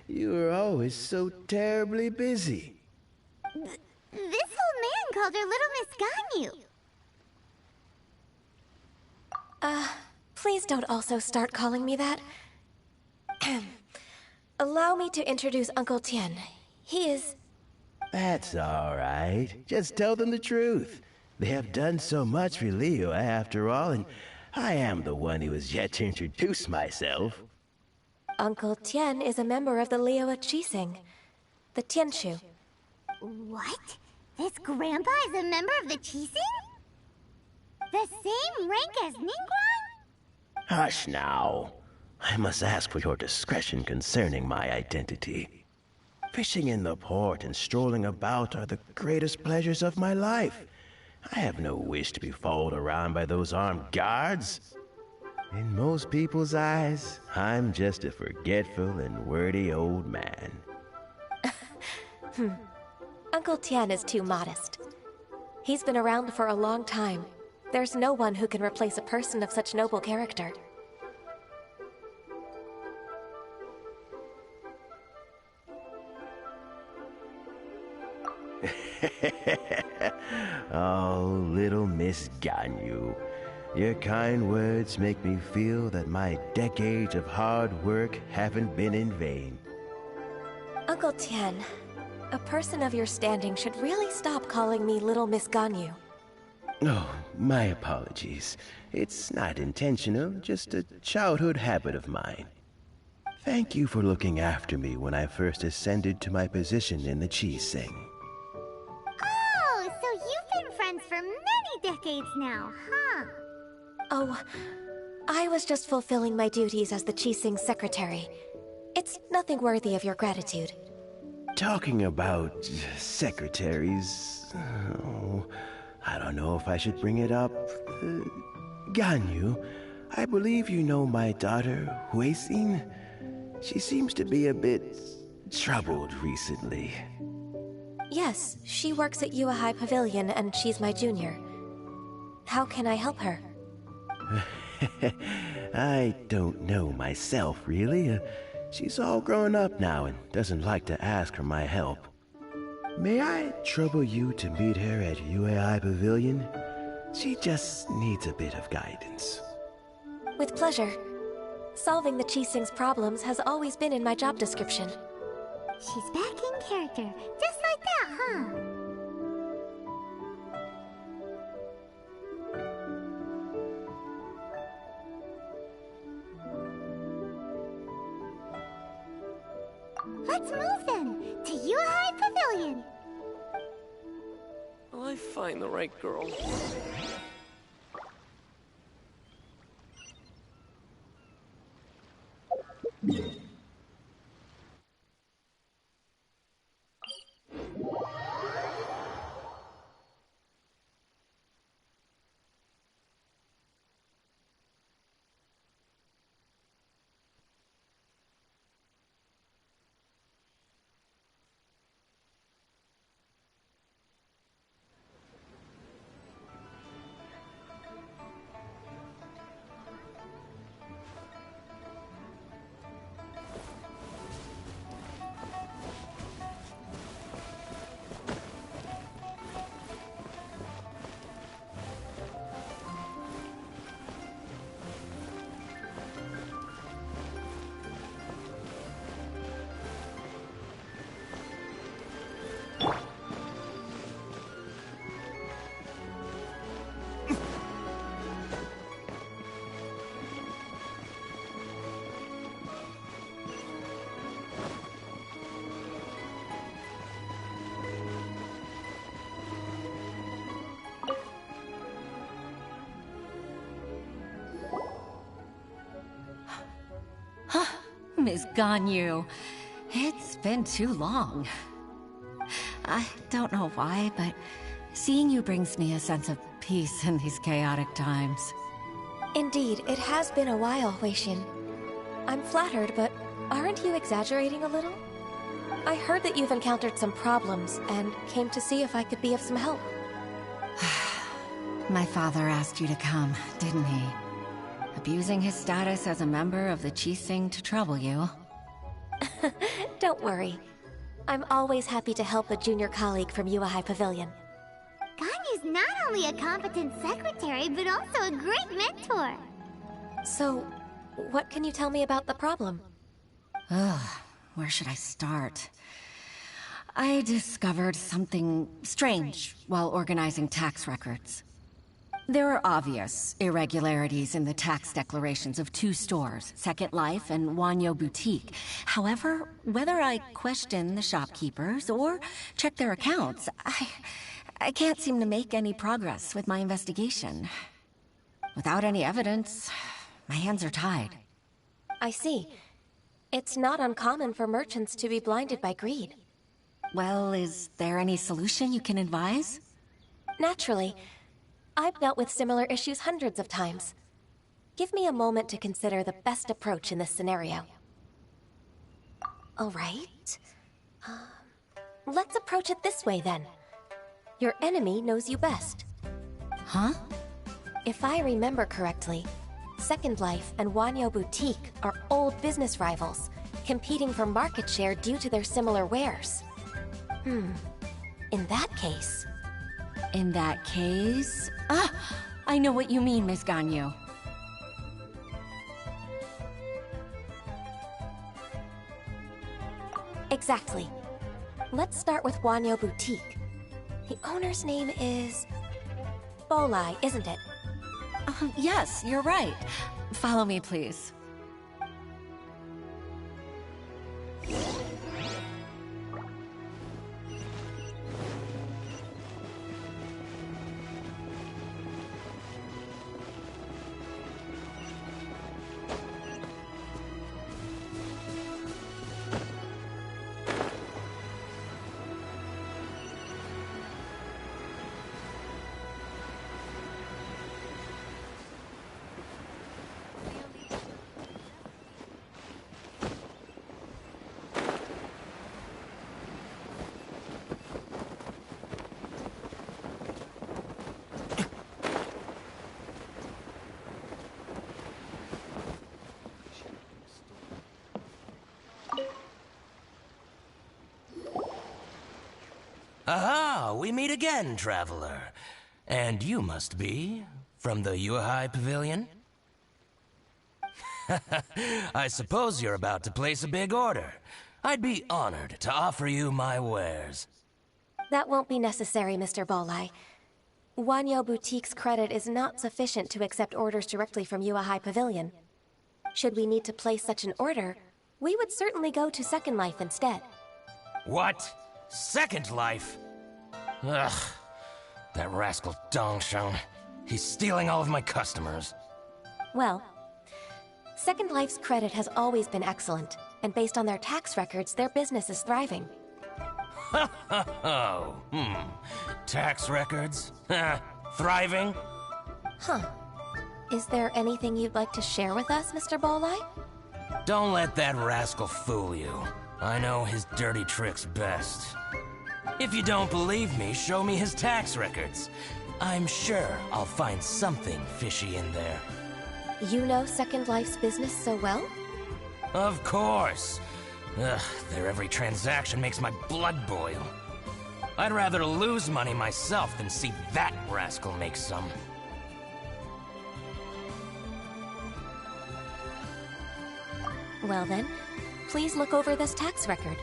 You were always so terribly busy. This old man called her Little Miss Ganyu. Please don't also start calling me that. Allow me to introduce Uncle Tian. He is... That's all right. Just tell them the truth. They have done so much for Liyue after all, and I am the one who has yet to introduce myself. Uncle Tian is a member of the Liyue Qixing, the Tianshu. What? This grandpa is a member of the Qixing? The same rank as Ningguang? Hush now. I must ask for your discretion concerning my identity. Fishing in the port and strolling about are the greatest pleasures of my life. I have no wish to be followed around by those armed guards. In most people's eyes, I'm just a forgetful and wordy old man. Uncle Tian is too modest. He's been around for a long time. There's no one who can replace a person of such noble character. Oh, little Miss Ganyu. Your kind words make me feel that my decades of hard work haven't been in vain. Uncle Tian, a person of your standing should really stop calling me Little Miss Ganyu. Oh, my apologies. It's not intentional, just a childhood habit of mine. Thank you for looking after me when I first ascended to my position in the Qixing. Oh, so you've been friends for many decades now, huh? Oh, I was just fulfilling my duties as the Qixing secretary. It's nothing worthy of your gratitude. Talking about secretaries... Oh, I don't know if I should bring it up. Ganyu, I believe you know my daughter, Huixin. She seems to be a bit troubled recently. Yes, she works at Yua High Pavilion and she's my junior. How can I help her? I don't know myself, really. She's all grown up now and doesn't like to ask for my help. May I trouble you to meet her at UAI Pavilion? She just needs a bit of guidance. With pleasure. Solving the Qixing's problems has always been in my job description. She's back in character, just like that, huh? Let's move then, to Yuhai Pavilion. Will I find the right girl? Miss Ganyu, it's been too long. I don't know why, but seeing you brings me a sense of peace in these chaotic times. Indeed, it has been a while, Huixin. I'm flattered, but aren't you exaggerating a little? I heard that you've encountered some problems and came to see if I could be of some help. My father asked you to come, didn't he? Abusing his status as a member of the Qixing to trouble you. Don't worry. I'm always happy to help a junior colleague from Yuehai Pavilion. Ganyu's not only a competent secretary, but also a great mentor. So, what can you tell me about the problem? Ugh, where should I start? I discovered something strange while organizing tax records. There are obvious irregularities in the tax declarations of two stores, Second Life and Wanyo Boutique. However, whether I question the shopkeepers or check their accounts, I can't seem to make any progress with my investigation. Without any evidence, my hands are tied. I see. It's not uncommon for merchants to be blinded by greed. Well, is there any solution you can advise? Naturally. I've dealt with similar issues hundreds of times. Give me a moment to consider the best approach in this scenario. All right. Let's approach it this way, then. Your enemy knows you best. Huh? If I remember correctly, Second Life and Wanyo Boutique are old business rivals, competing for market share due to their similar wares. In that case... In that case... Ah! I know what you mean, Miss Ganyu. Exactly. Let's start with Wanyo Boutique. The owner's name is... Bolai, isn't it? Yes, you're right. Follow me, please. Aha! We meet again, traveler. And you must be from the Yuehai Pavilion? I suppose you're about to place a big order. I'd be honored to offer you my wares. That won't be necessary, Mr. Bolai. Wanyo Boutique's credit is not sufficient to accept orders directly from Yuehai Pavilion. Should we need to place such an order, we would certainly go to Second Life instead. What? Second Life? Ugh. That rascal Dongsheng. He's stealing all of my customers. Well, Second Life's credit has always been excellent, and based on their tax records, their business is thriving. Tax records? Thriving? Huh. Is there anything you'd like to share with us, Mr. Bolai? Don't let that rascal fool you. I know his dirty tricks best. If you don't believe me, show me his tax records. I'm sure I'll find something fishy in there. You know Second Life's business so well? Of course. Ugh, their every transaction makes my blood boil. I'd rather lose money myself than see that rascal make some. Well then, please look over this tax record.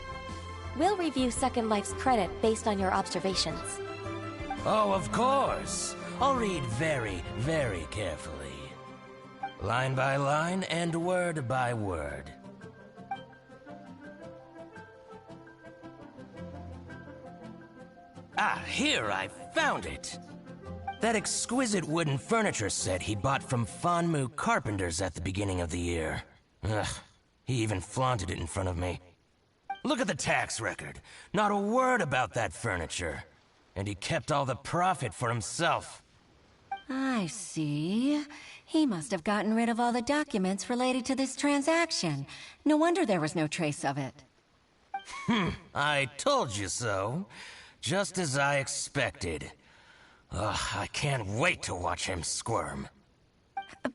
We'll review Second Life's credit based on your observations. Oh, of course. I'll read very, very carefully. Line by line and word by word. Ah, here, I found it! That exquisite wooden furniture set he bought from Fanmu Carpenters at the beginning of the year. Ugh, He even flaunted it in front of me. Look at the tax record. Not a word about that furniture. And he kept all the profit for himself. I see. He must have gotten rid of all the documents related to this transaction. No wonder there was no trace of it. I told you so. Just as I expected. Ugh, I can't wait to watch him squirm.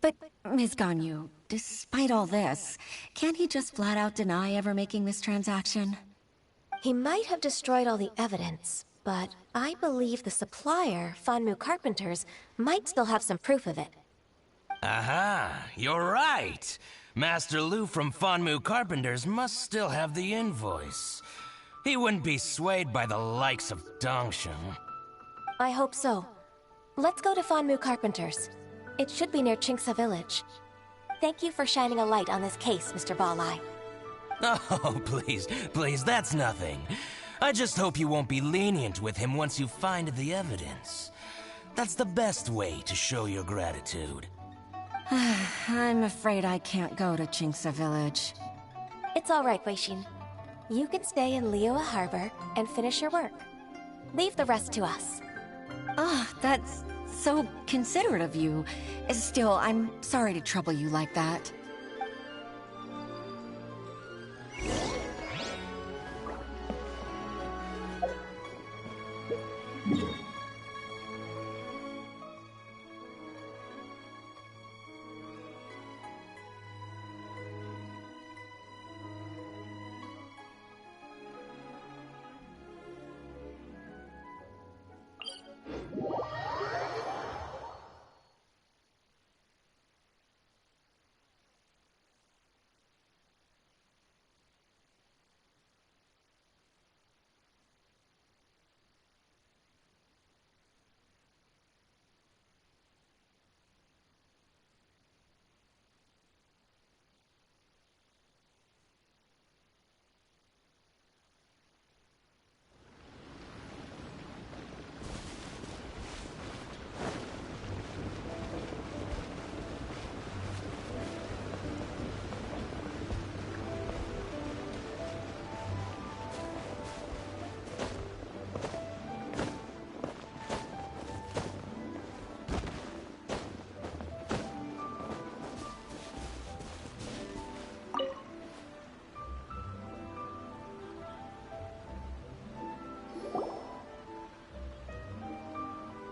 But, Ms. Ganyu, despite all this, can't he just flat out deny ever making this transaction? He might have destroyed all the evidence, but I believe the supplier, Fanmu Carpenters, might still have some proof of it. Aha, you're right. Master Lu from Fanmu Carpenters must still have the invoice. He wouldn't be swayed by the likes of Dongsheng. I hope so. Let's go to Fanmu Carpenters. It should be near Chinksa Village. Thank you for shining a light on this case, Mr. Balai. Oh, please, that's nothing. I just hope you won't be lenient with him once you find the evidence. That's the best way to show your gratitude. I'm afraid I can't go to Chinksa Village. It's all right, Weishin. You can stay in Liyue Harbor and finish your work. Leave the rest to us. Oh, that's so considerate of you. Still, I'm sorry to trouble you like that.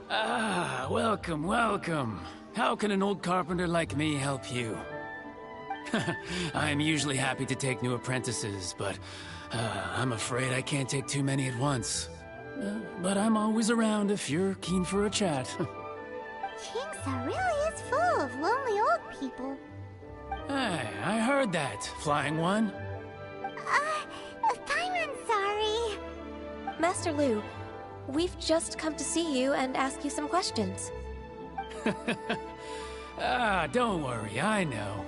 Ah, welcome, welcome. How can an old carpenter like me help you? I'm usually happy to take new apprentices, but I'm afraid I can't take too many at once. But I'm always around if you're keen for a chat. Chinksa really is full of lonely old people. Hey, I heard that, Flying One. Paimon's sorry. Master Lu, we've just come to see you and ask you some questions. Don't worry, I know.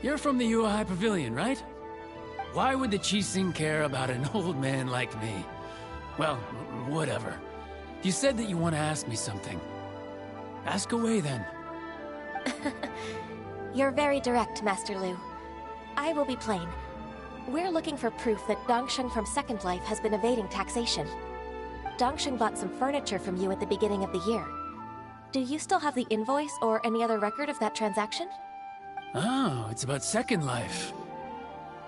You're from the Yuehai Pavilion, right? Why would the Qixing care about an old man like me? Well, whatever. You said that you want to ask me something. Ask away, then. You're very direct, Master Lu. I will be plain. We're looking for proof that Dongsheng from Second Life has been evading taxation. Dongsheng bought some furniture from you at the beginning of the year. Do you still have the invoice or any other record of that transaction? Oh, it's about Second Life.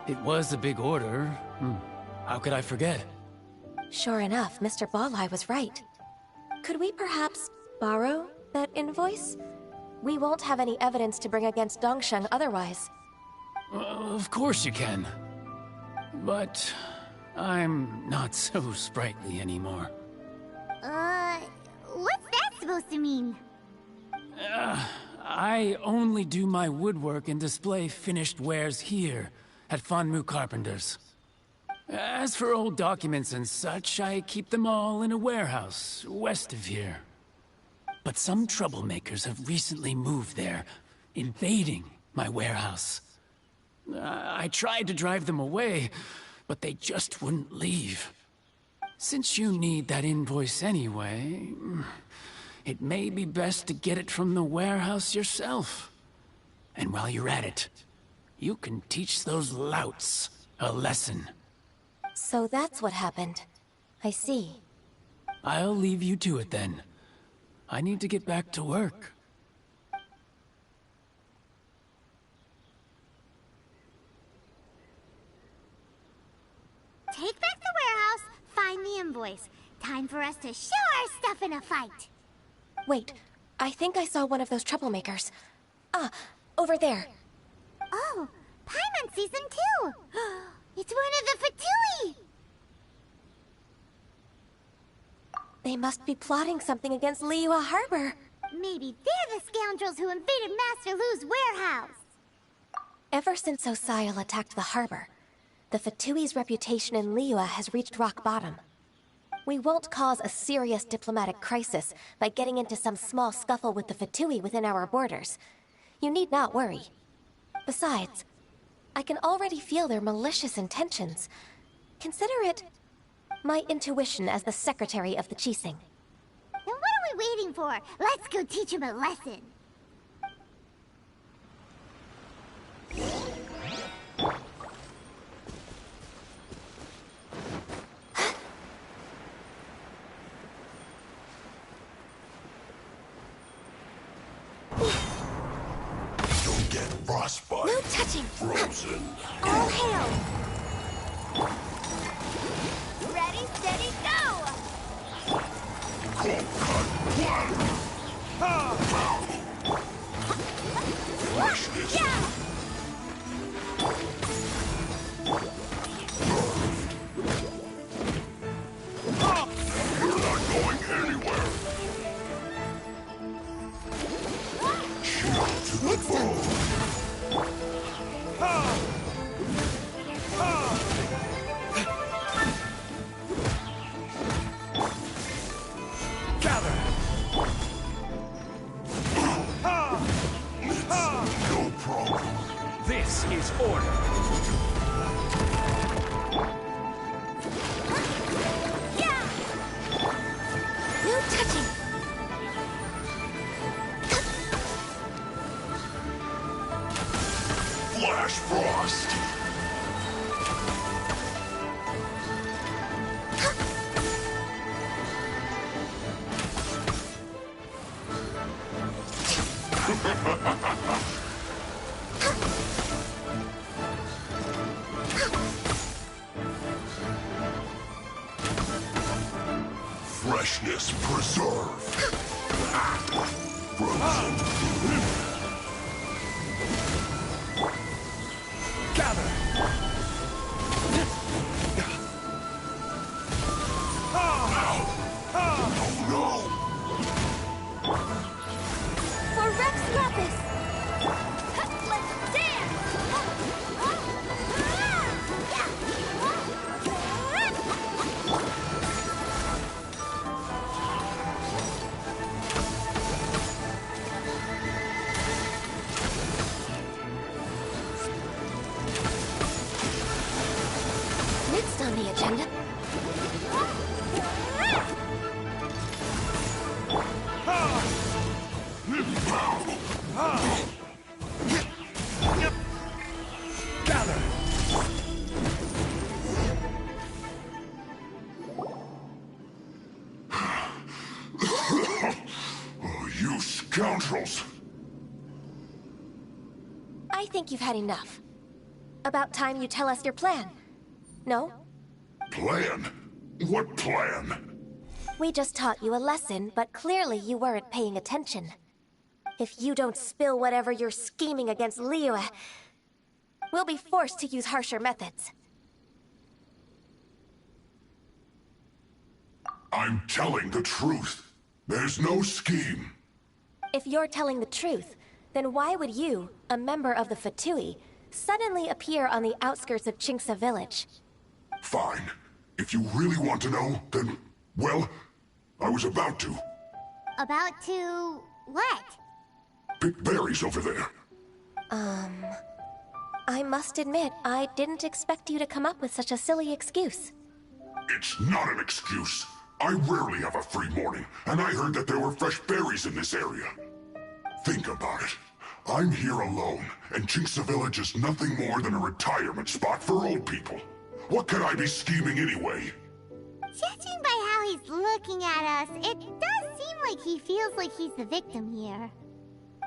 It was a big order. How could I forget? Sure enough, Mr. Balai was right. Could we perhaps borrow that invoice? We won't have any evidence to bring against Dongsheng otherwise. Of course you can. But I'm not so sprightly anymore. What's that supposed to mean? I only do my woodwork and display finished wares here at Fanmu Carpenters. As for old documents and such, I keep them all in a warehouse west of here. But some troublemakers have recently moved there, invading my warehouse. I tried to drive them away, but they just wouldn't leave. Since you need that invoice anyway, it may be best to get it from the warehouse yourself. And while you're at it, you can teach those louts a lesson. So that's what happened. I see. I'll leave you to it then. I need to get back to work. Take back the warehouse, find the invoice. Time for us to show our stuff in a fight. Wait, I think I saw one of those troublemakers. Ah, over there. Oh, Paimon sees them too. It's one of the Fatui. They must be plotting something against Liyue Harbor. Maybe they're the scoundrels who invaded Master Lu's warehouse. Ever since Osial attacked the harbor, the Fatui's reputation in Liyue has reached rock bottom. We won't cause a serious diplomatic crisis by getting into some small scuffle with the Fatui within our borders. You need not worry. Besides, I can already feel their malicious intentions. Consider it my intuition as the secretary of the Qixing. Then what are we waiting for? Let's go teach him a lesson. Don't get frostbite. No touching. Frozen. All hail. Ready, steady, go! Cold cut. Freshness. Yeah! You're not going anywhere. Chill to the bone. Gather! No problem. This is order. Yeah! No touching. Flash frost. Freshness preserve. Frozen. Gather! Oh no! For Rex Lapis! Let's dance! Next on the agenda. Gather! Oh, you scoundrels! I think you've had enough. About time you tell us your plan. No? Plan? What plan? We just taught you a lesson, but clearly you weren't paying attention. If you don't spill whatever you're scheming against Liyue, we'll be forced to use harsher methods. I'm telling the truth. There's no scheme. If you're telling the truth, then why would you, a member of the Fatui, suddenly appear on the outskirts of Qingce village? Fine. If you really want to know, then, well, I was about to. About to... what? Pick berries over there. I must admit, I didn't expect you to come up with such a silly excuse. It's not an excuse. I rarely have a free morning, and I heard that there were fresh berries in this area. Think about it. I'm here alone, and Jinxa Village is nothing more than a retirement spot for old people. What could I be scheming anyway? Judging by how he's looking at us, it does seem like he feels like he's the victim here.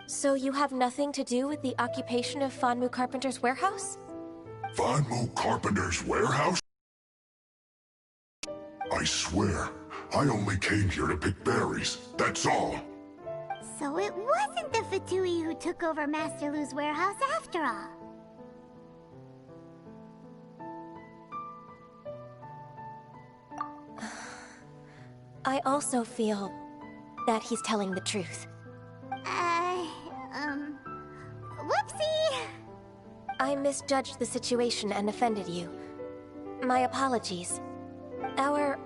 So you have nothing to do with the occupation of Fanmu Carpenter's warehouse? Fanmu Carpenter's warehouse? I swear, I only came here to pick berries, that's all. So it wasn't the Fatui who took over Master Lu's warehouse after all. I also feel that he's telling the truth. Whoopsie! I misjudged the situation and offended you. My apologies. Our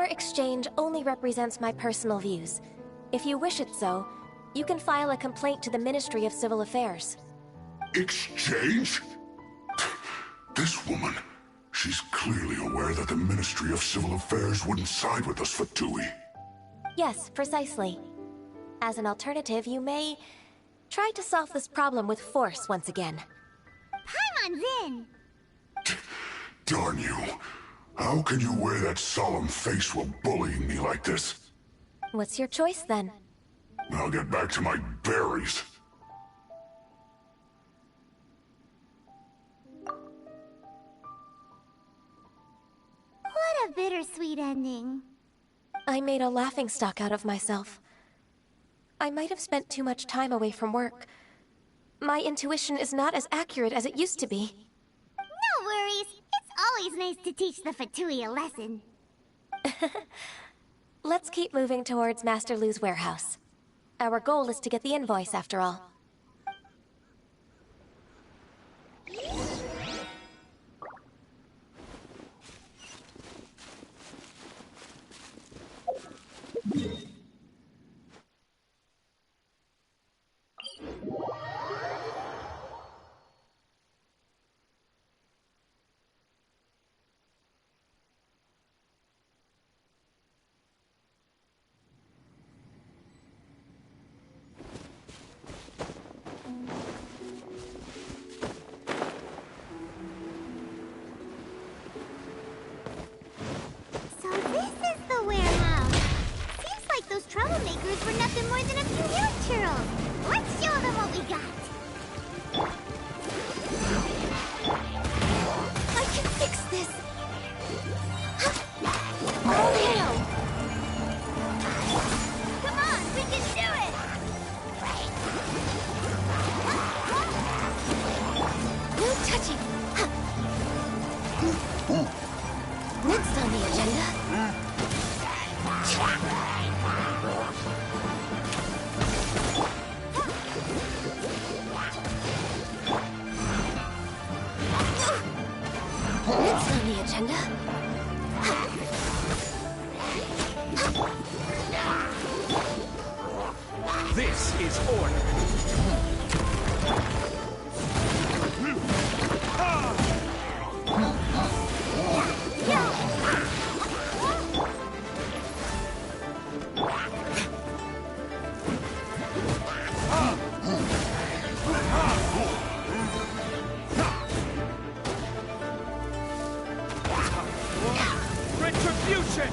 exchange only represents my personal views. If you wish it so, you can file a complaint to the Ministry of Civil Affairs. Exchange? This woman, she's clearly aware that the Ministry of Civil Affairs wouldn't side with us, Fatui. Yes, precisely. As an alternative, you may try to solve this problem with force once again. Paimon's in! Darn you. How can you wear that solemn face while bullying me like this? What's your choice, then? I'll get back to my berries. What a bittersweet ending. I made a laughingstock out of myself. I might have spent too much time away from work. My intuition is not as accurate as it used to be. No worries. It's always nice to teach the Fatui a lesson. Let's keep moving towards Master Lu's warehouse. Our goal is to get the invoice, after all. So this is the warehouse. Seems like those troublemakers were nothing more than a few hill churls. Let's show them what we got. I can fix this! All hail! Come on, we can do it! No touching! Next on the agenda... Next on the agenda... This is order. Retribution!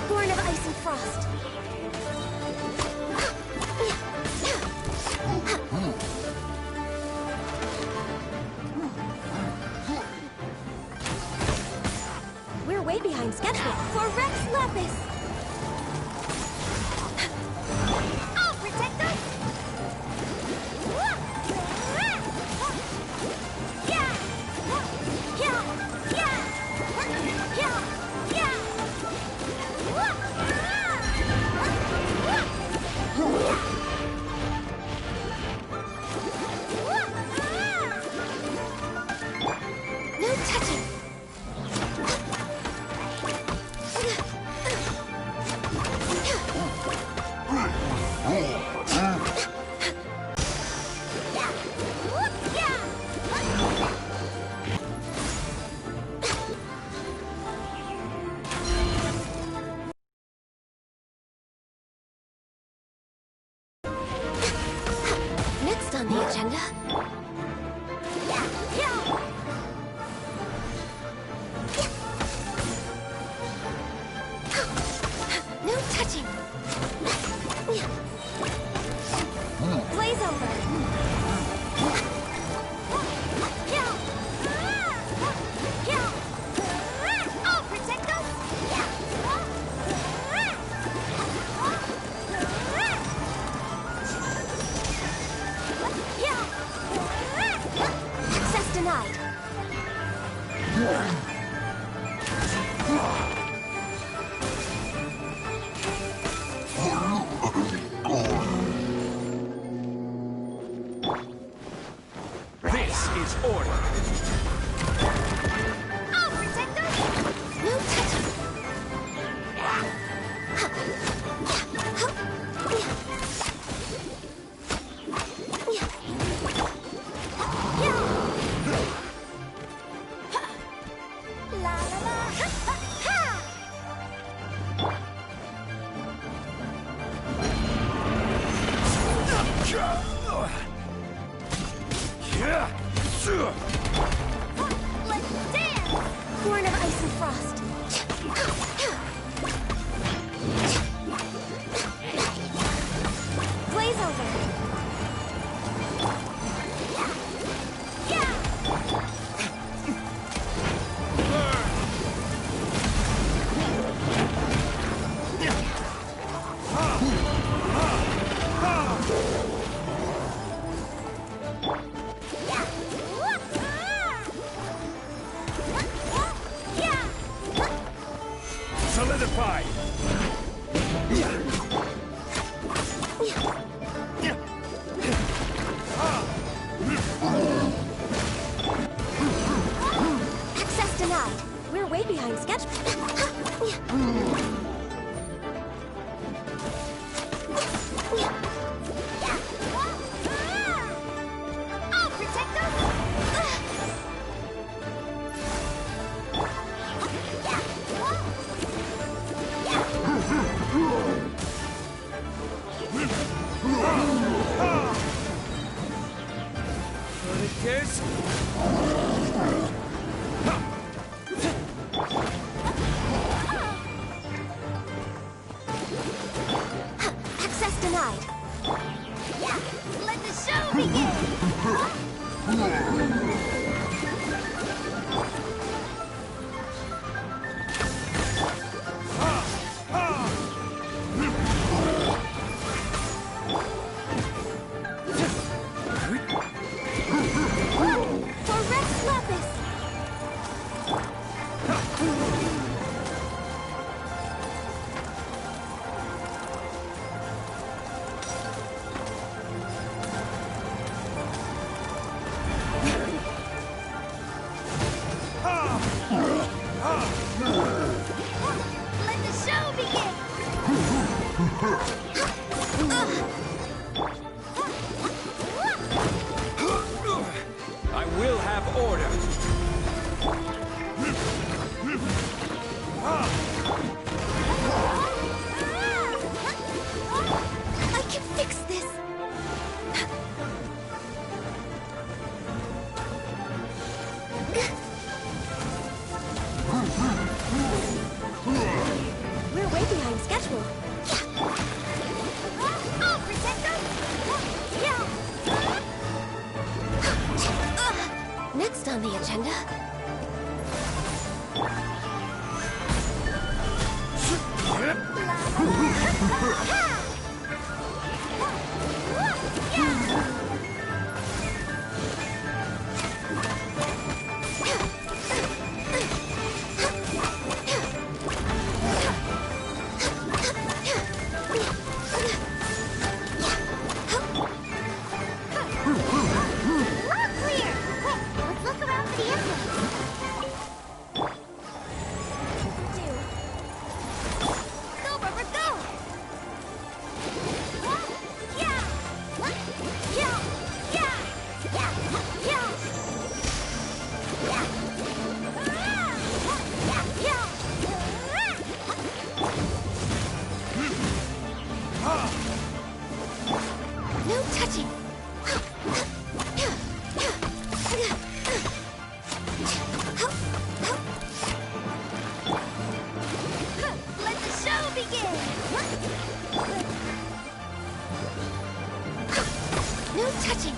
Born of ice and frost. We're way behind schedule for Rex Lapis. I'll protect us! No touching. agenda? No touching! Blaze over! I'll protect us! Access denied. This is order. I'll protect us! No touching. La la la! Ha! Let's dance! Born of ice and frost. Blaze over. Solidify. Access denied. We're way behind schedule. I'll protect us! Kiss. Access denied. Let the show begin! For Rex Lapis. Let the show begin! I will have order. I can fix this. We're way behind schedule. I'll protect us! Next on the agenda. begin! No touching!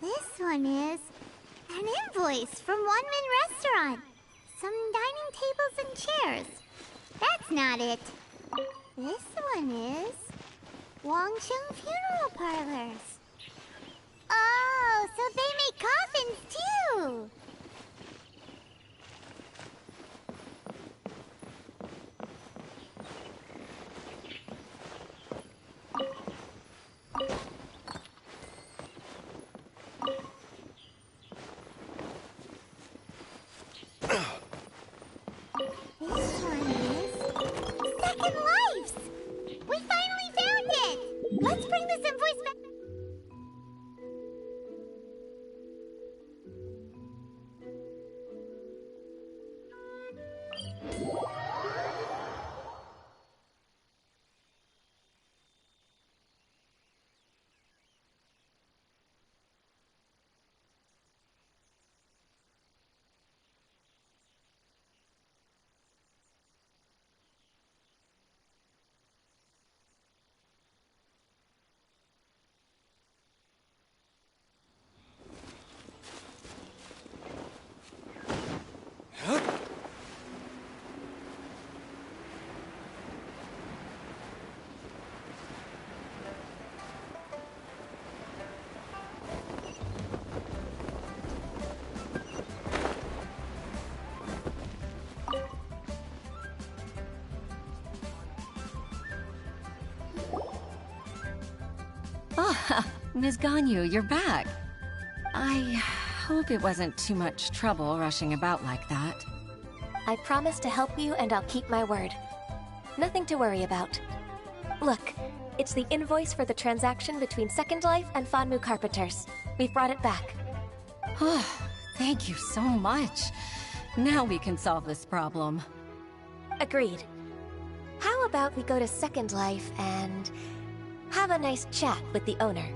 This one is an invoice from One-Man Restaurant. Some dining tables and chairs. That's not it. This one is Wangcheng Funeral Parlors. Oh, so they make coffins too. This one is Second Lives! We finally found it! Let's bring this invoice back. Ah, Ms. Ganyu, you're back. I hope it wasn't too much trouble rushing about like that. I promise to help you and I'll keep my word. Nothing to worry about. Look, it's the invoice for the transaction between Second Life and Fanmu Carpenters. We've brought it back. Oh, thank you so much. Now we can solve this problem. Agreed. How about we go to Second Life and have a nice chat with the owner?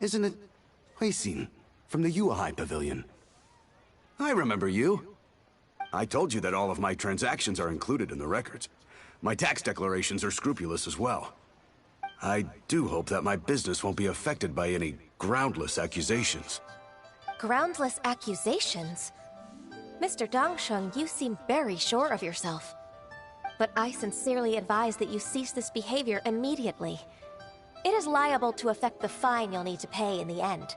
Isn't it Huixin from the Yuehai Pavilion? I remember you. I told you that all of my transactions are included in the records. My tax declarations are scrupulous as well. I do hope that my business won't be affected by any groundless accusations. Groundless accusations? Mr. Dongsheng, you seem very sure of yourself. But I sincerely advise that you cease this behavior immediately. It is liable to affect the fine you'll need to pay in the end.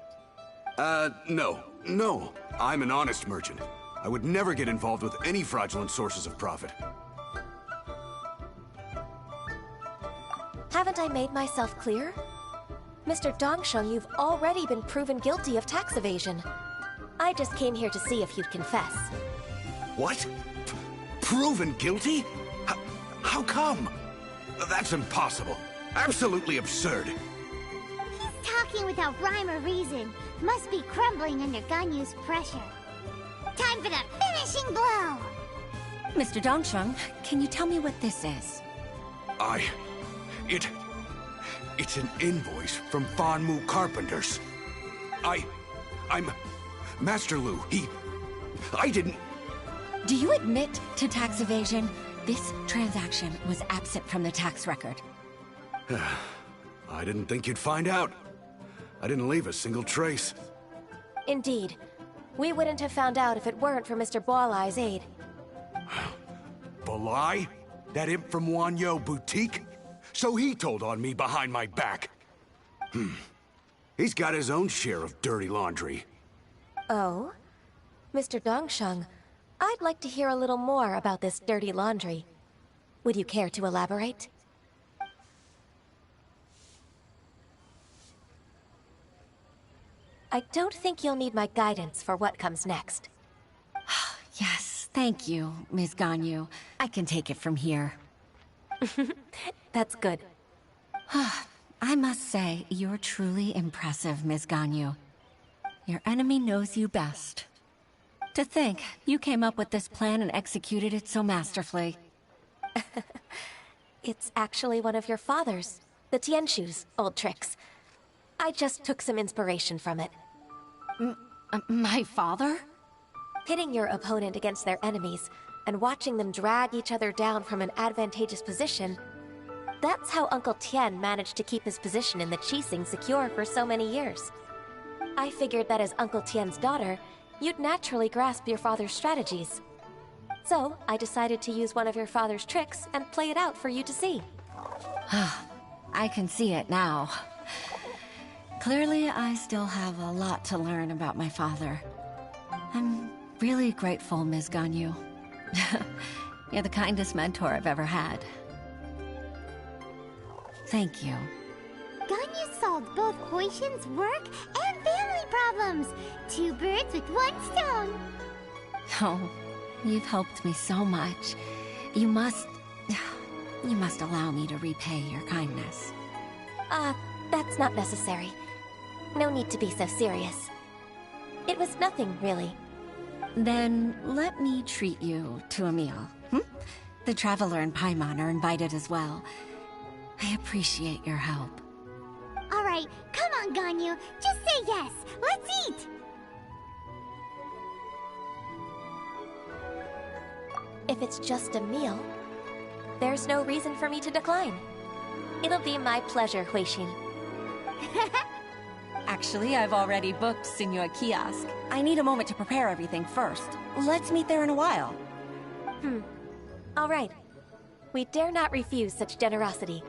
No. I'm an honest merchant. I would never get involved with any fraudulent sources of profit. Haven't I made myself clear? Mr. Dongsheng, you've already been proven guilty of tax evasion. I just came here to see if you'd confess. What? Proven guilty? How come? That's impossible. Absolutely absurd. He's talking without rhyme or reason. Must be crumbling under Ganyu's pressure. Time for the finishing blow! Mr. Dongsheng, can you tell me what this is? It's an invoice from Fanmu Carpenters. I'm... Master Lu, I didn't... Do you admit to tax evasion? This transaction was absent from the tax record. I didn't think you'd find out. I didn't leave a single trace. Indeed. We wouldn't have found out if it weren't for Mr. Boalai's aid. Balai? That imp from Wanyo Boutique? So he told on me behind my back. He's got his own share of dirty laundry. Oh? Mr. Dongsheng, I'd like to hear a little more about this dirty laundry. Would you care to elaborate? I don't think you'll need my guidance for what comes next. Yes, thank you, Ms. Ganyu. I can take it from here. That's good. I must say, you're truly impressive, Ms. Ganyu. Your enemy knows you best. To think, you came up with this plan and executed it so masterfully. It's actually one of your father's, the Tianshu's, old tricks. I just took some inspiration from it. My father? Pitting your opponent against their enemies, and watching them drag each other down from an advantageous position. That's how Uncle Tien managed to keep his position in the Qixing secure for so many years. I figured that as Uncle Tien's daughter, you'd naturally grasp your father's strategies. So, I decided to use one of your father's tricks and play it out for you to see. I can see it now. Clearly, I still have a lot to learn about my father. I'm really grateful, Ms. Ganyu. You're the kindest mentor I've ever had. Thank you. Ganyu solved both Huixin's work and family problems. 2 birds with 1 stone. Oh, you've helped me so much. You must allow me to repay your kindness. That's not necessary. No need to be so serious. It was nothing, really. Then let me treat you to a meal. The Traveler and Paimon are invited as well. I appreciate your help. Alright, come on, Ganyu. Just say yes. Let's eat! If it's just a meal, there's no reason for me to decline. It'll be my pleasure, Huixin. Actually, I've already booked Senor Kiosk. I need a moment to prepare everything first. Let's meet there in a while. All right. We dare not refuse such generosity.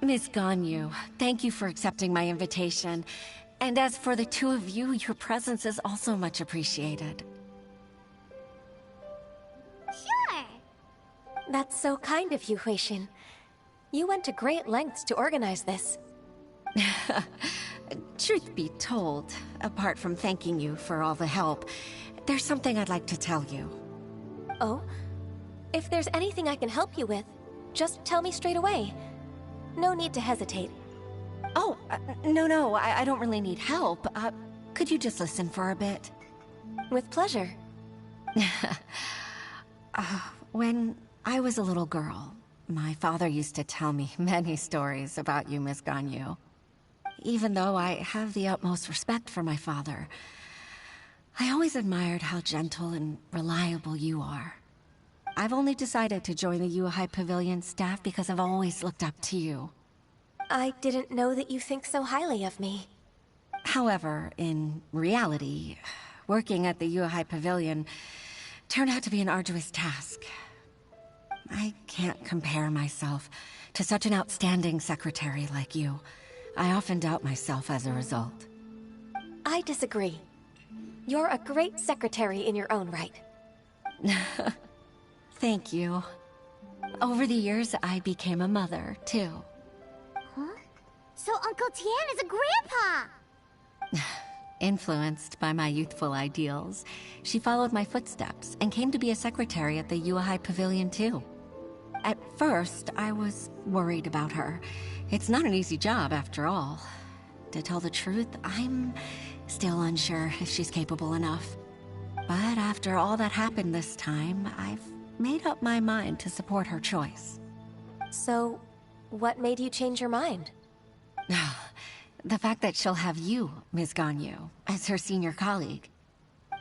Miss Ganyu, thank you for accepting my invitation. And as for the 2 of you, your presence is also much appreciated. Sure! That's so kind of you, Huixin. You went to great lengths to organize this. Truth be told, apart from thanking you for all the help, there's something I'd like to tell you. Oh? If there's anything I can help you with, just tell me straight away. No need to hesitate. Oh, no, I don't really need help. Could you just listen for a bit? With pleasure. When I was a little girl, my father used to tell me many stories about you, Miss Ganyu. Even though I have the utmost respect for my father, I always admired how gentle and reliable you are. I've only decided to join the Yuhai Pavilion staff because I've always looked up to you. I didn't know that you think so highly of me. However, in reality, working at the Yuhai Pavilion turned out to be an arduous task. I can't compare myself to such an outstanding secretary like you. I often doubt myself as a result. I disagree. You're a great secretary in your own right. Thank you. Over the years, I became a mother, too. Huh? So Uncle Tian is a grandpa! Influenced by my youthful ideals, she followed my footsteps and came to be a secretary at the Yuhai Pavilion, too. At first, I was worried about her. It's not an easy job, after all. To tell the truth, I'm still unsure if she's capable enough. But after all that happened this time, I've made up my mind to support her choice. So, what made you change your mind? The fact that she'll have you, Ms. Ganyu, as her senior colleague.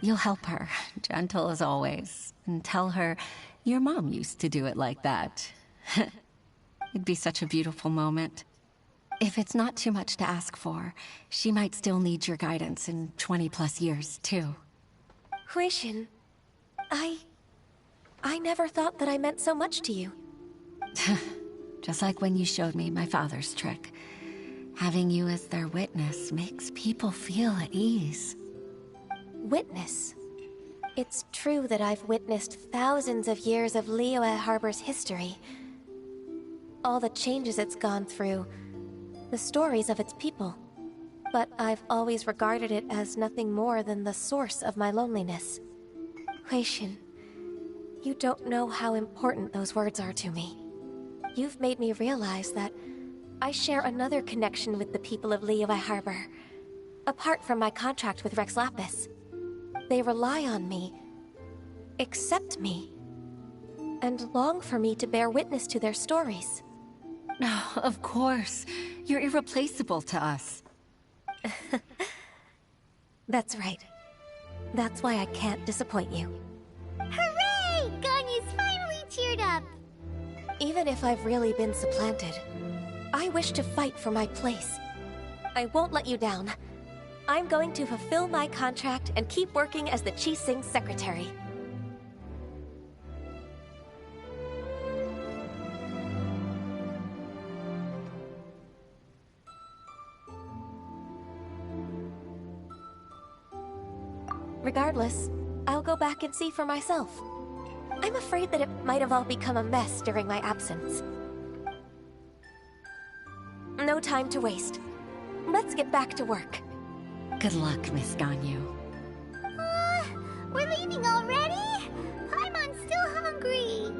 You'll help her, gentle as always, and tell her your mom used to do it like that. It'd be such a beautiful moment. If it's not too much to ask for, she might still need your guidance in 20+ years, too. Huixin, I never thought that I meant so much to you. Just like when you showed me my father's trick. Having you as their witness makes people feel at ease. Witness? It's true that I've witnessed thousands of years of Liyue Harbor's history. All the changes it's gone through, the stories of its people. But I've always regarded it as nothing more than the source of my loneliness. Huixin, you don't know how important those words are to me. You've made me realize that I share another connection with the people of Liyue Harbor, apart from my contract with Rex Lapis. They rely on me, accept me, and long for me to bear witness to their stories. Oh, of course. You're irreplaceable to us. That's right. That's why I can't disappoint you. Hooray! Ganyu's finally cheered up! Even if I've really been supplanted, I wish to fight for my place. I won't let you down. I'm going to fulfill my contract and keep working as the Qixing secretary. Regardless, I'll go back and see for myself. I'm afraid that it might have all become a mess during my absence. No time to waste. Let's get back to work. Good luck, Miss Ganyu. We're leaving already? Paimon's still hungry.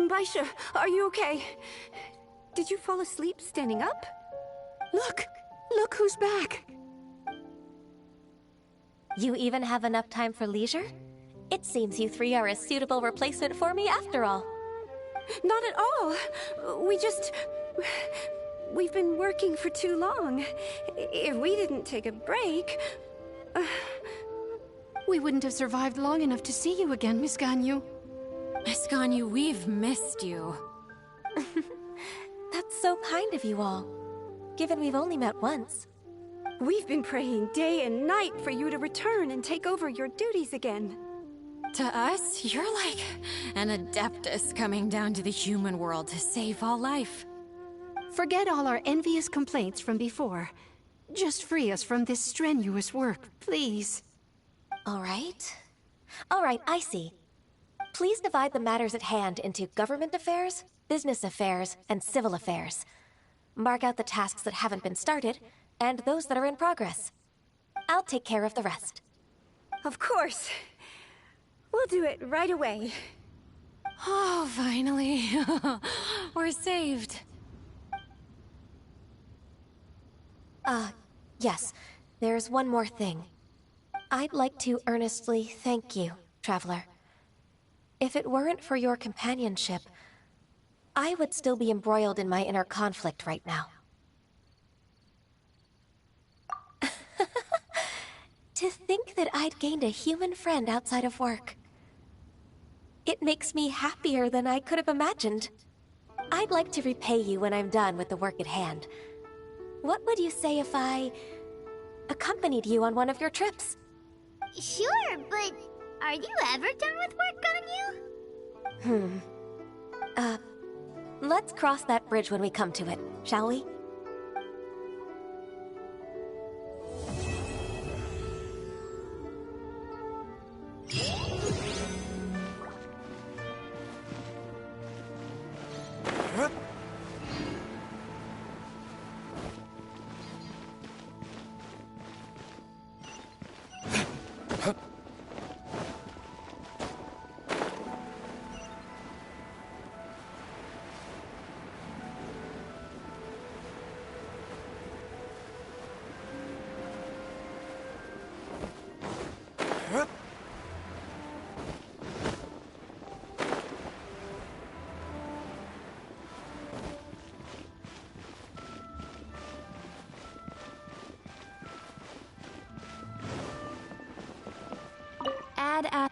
Baisha, are you okay? Did you fall asleep standing up? Look! Look who's back! You even have enough time for leisure? It seems you three are a suitable replacement for me after all. Not at all. We've been working for too long. If we didn't take a break... We wouldn't have survived long enough to see you again, Miss Ganyu. Miss Ganyu, we've missed you. That's so kind of you all, given we've only met once. We've been praying day and night for you to return and take over your duties again. To us, you're like an adeptus coming down to the human world to save all life. Forget all our envious complaints from before. Just free us from this strenuous work, please. All right, I see. Please divide the matters at hand into government affairs, business affairs, and civil affairs. Mark out the tasks that haven't been started, and those that are in progress. I'll take care of the rest. Of course. We'll do it right away. Oh, finally. We're saved. Yes. There's one more thing. I'd like to earnestly thank you, Traveler. If it weren't for your companionship, I would still be embroiled in my inner conflict right now. To think that I'd gained a human friend outside of work. It makes me happier than I could have imagined. I'd like to repay you when I'm done with the work at hand. What would you say if I accompanied you on one of your trips? Sure, but are you ever done with work, Ganyu? Let's cross that bridge when we come to it, shall we? Add.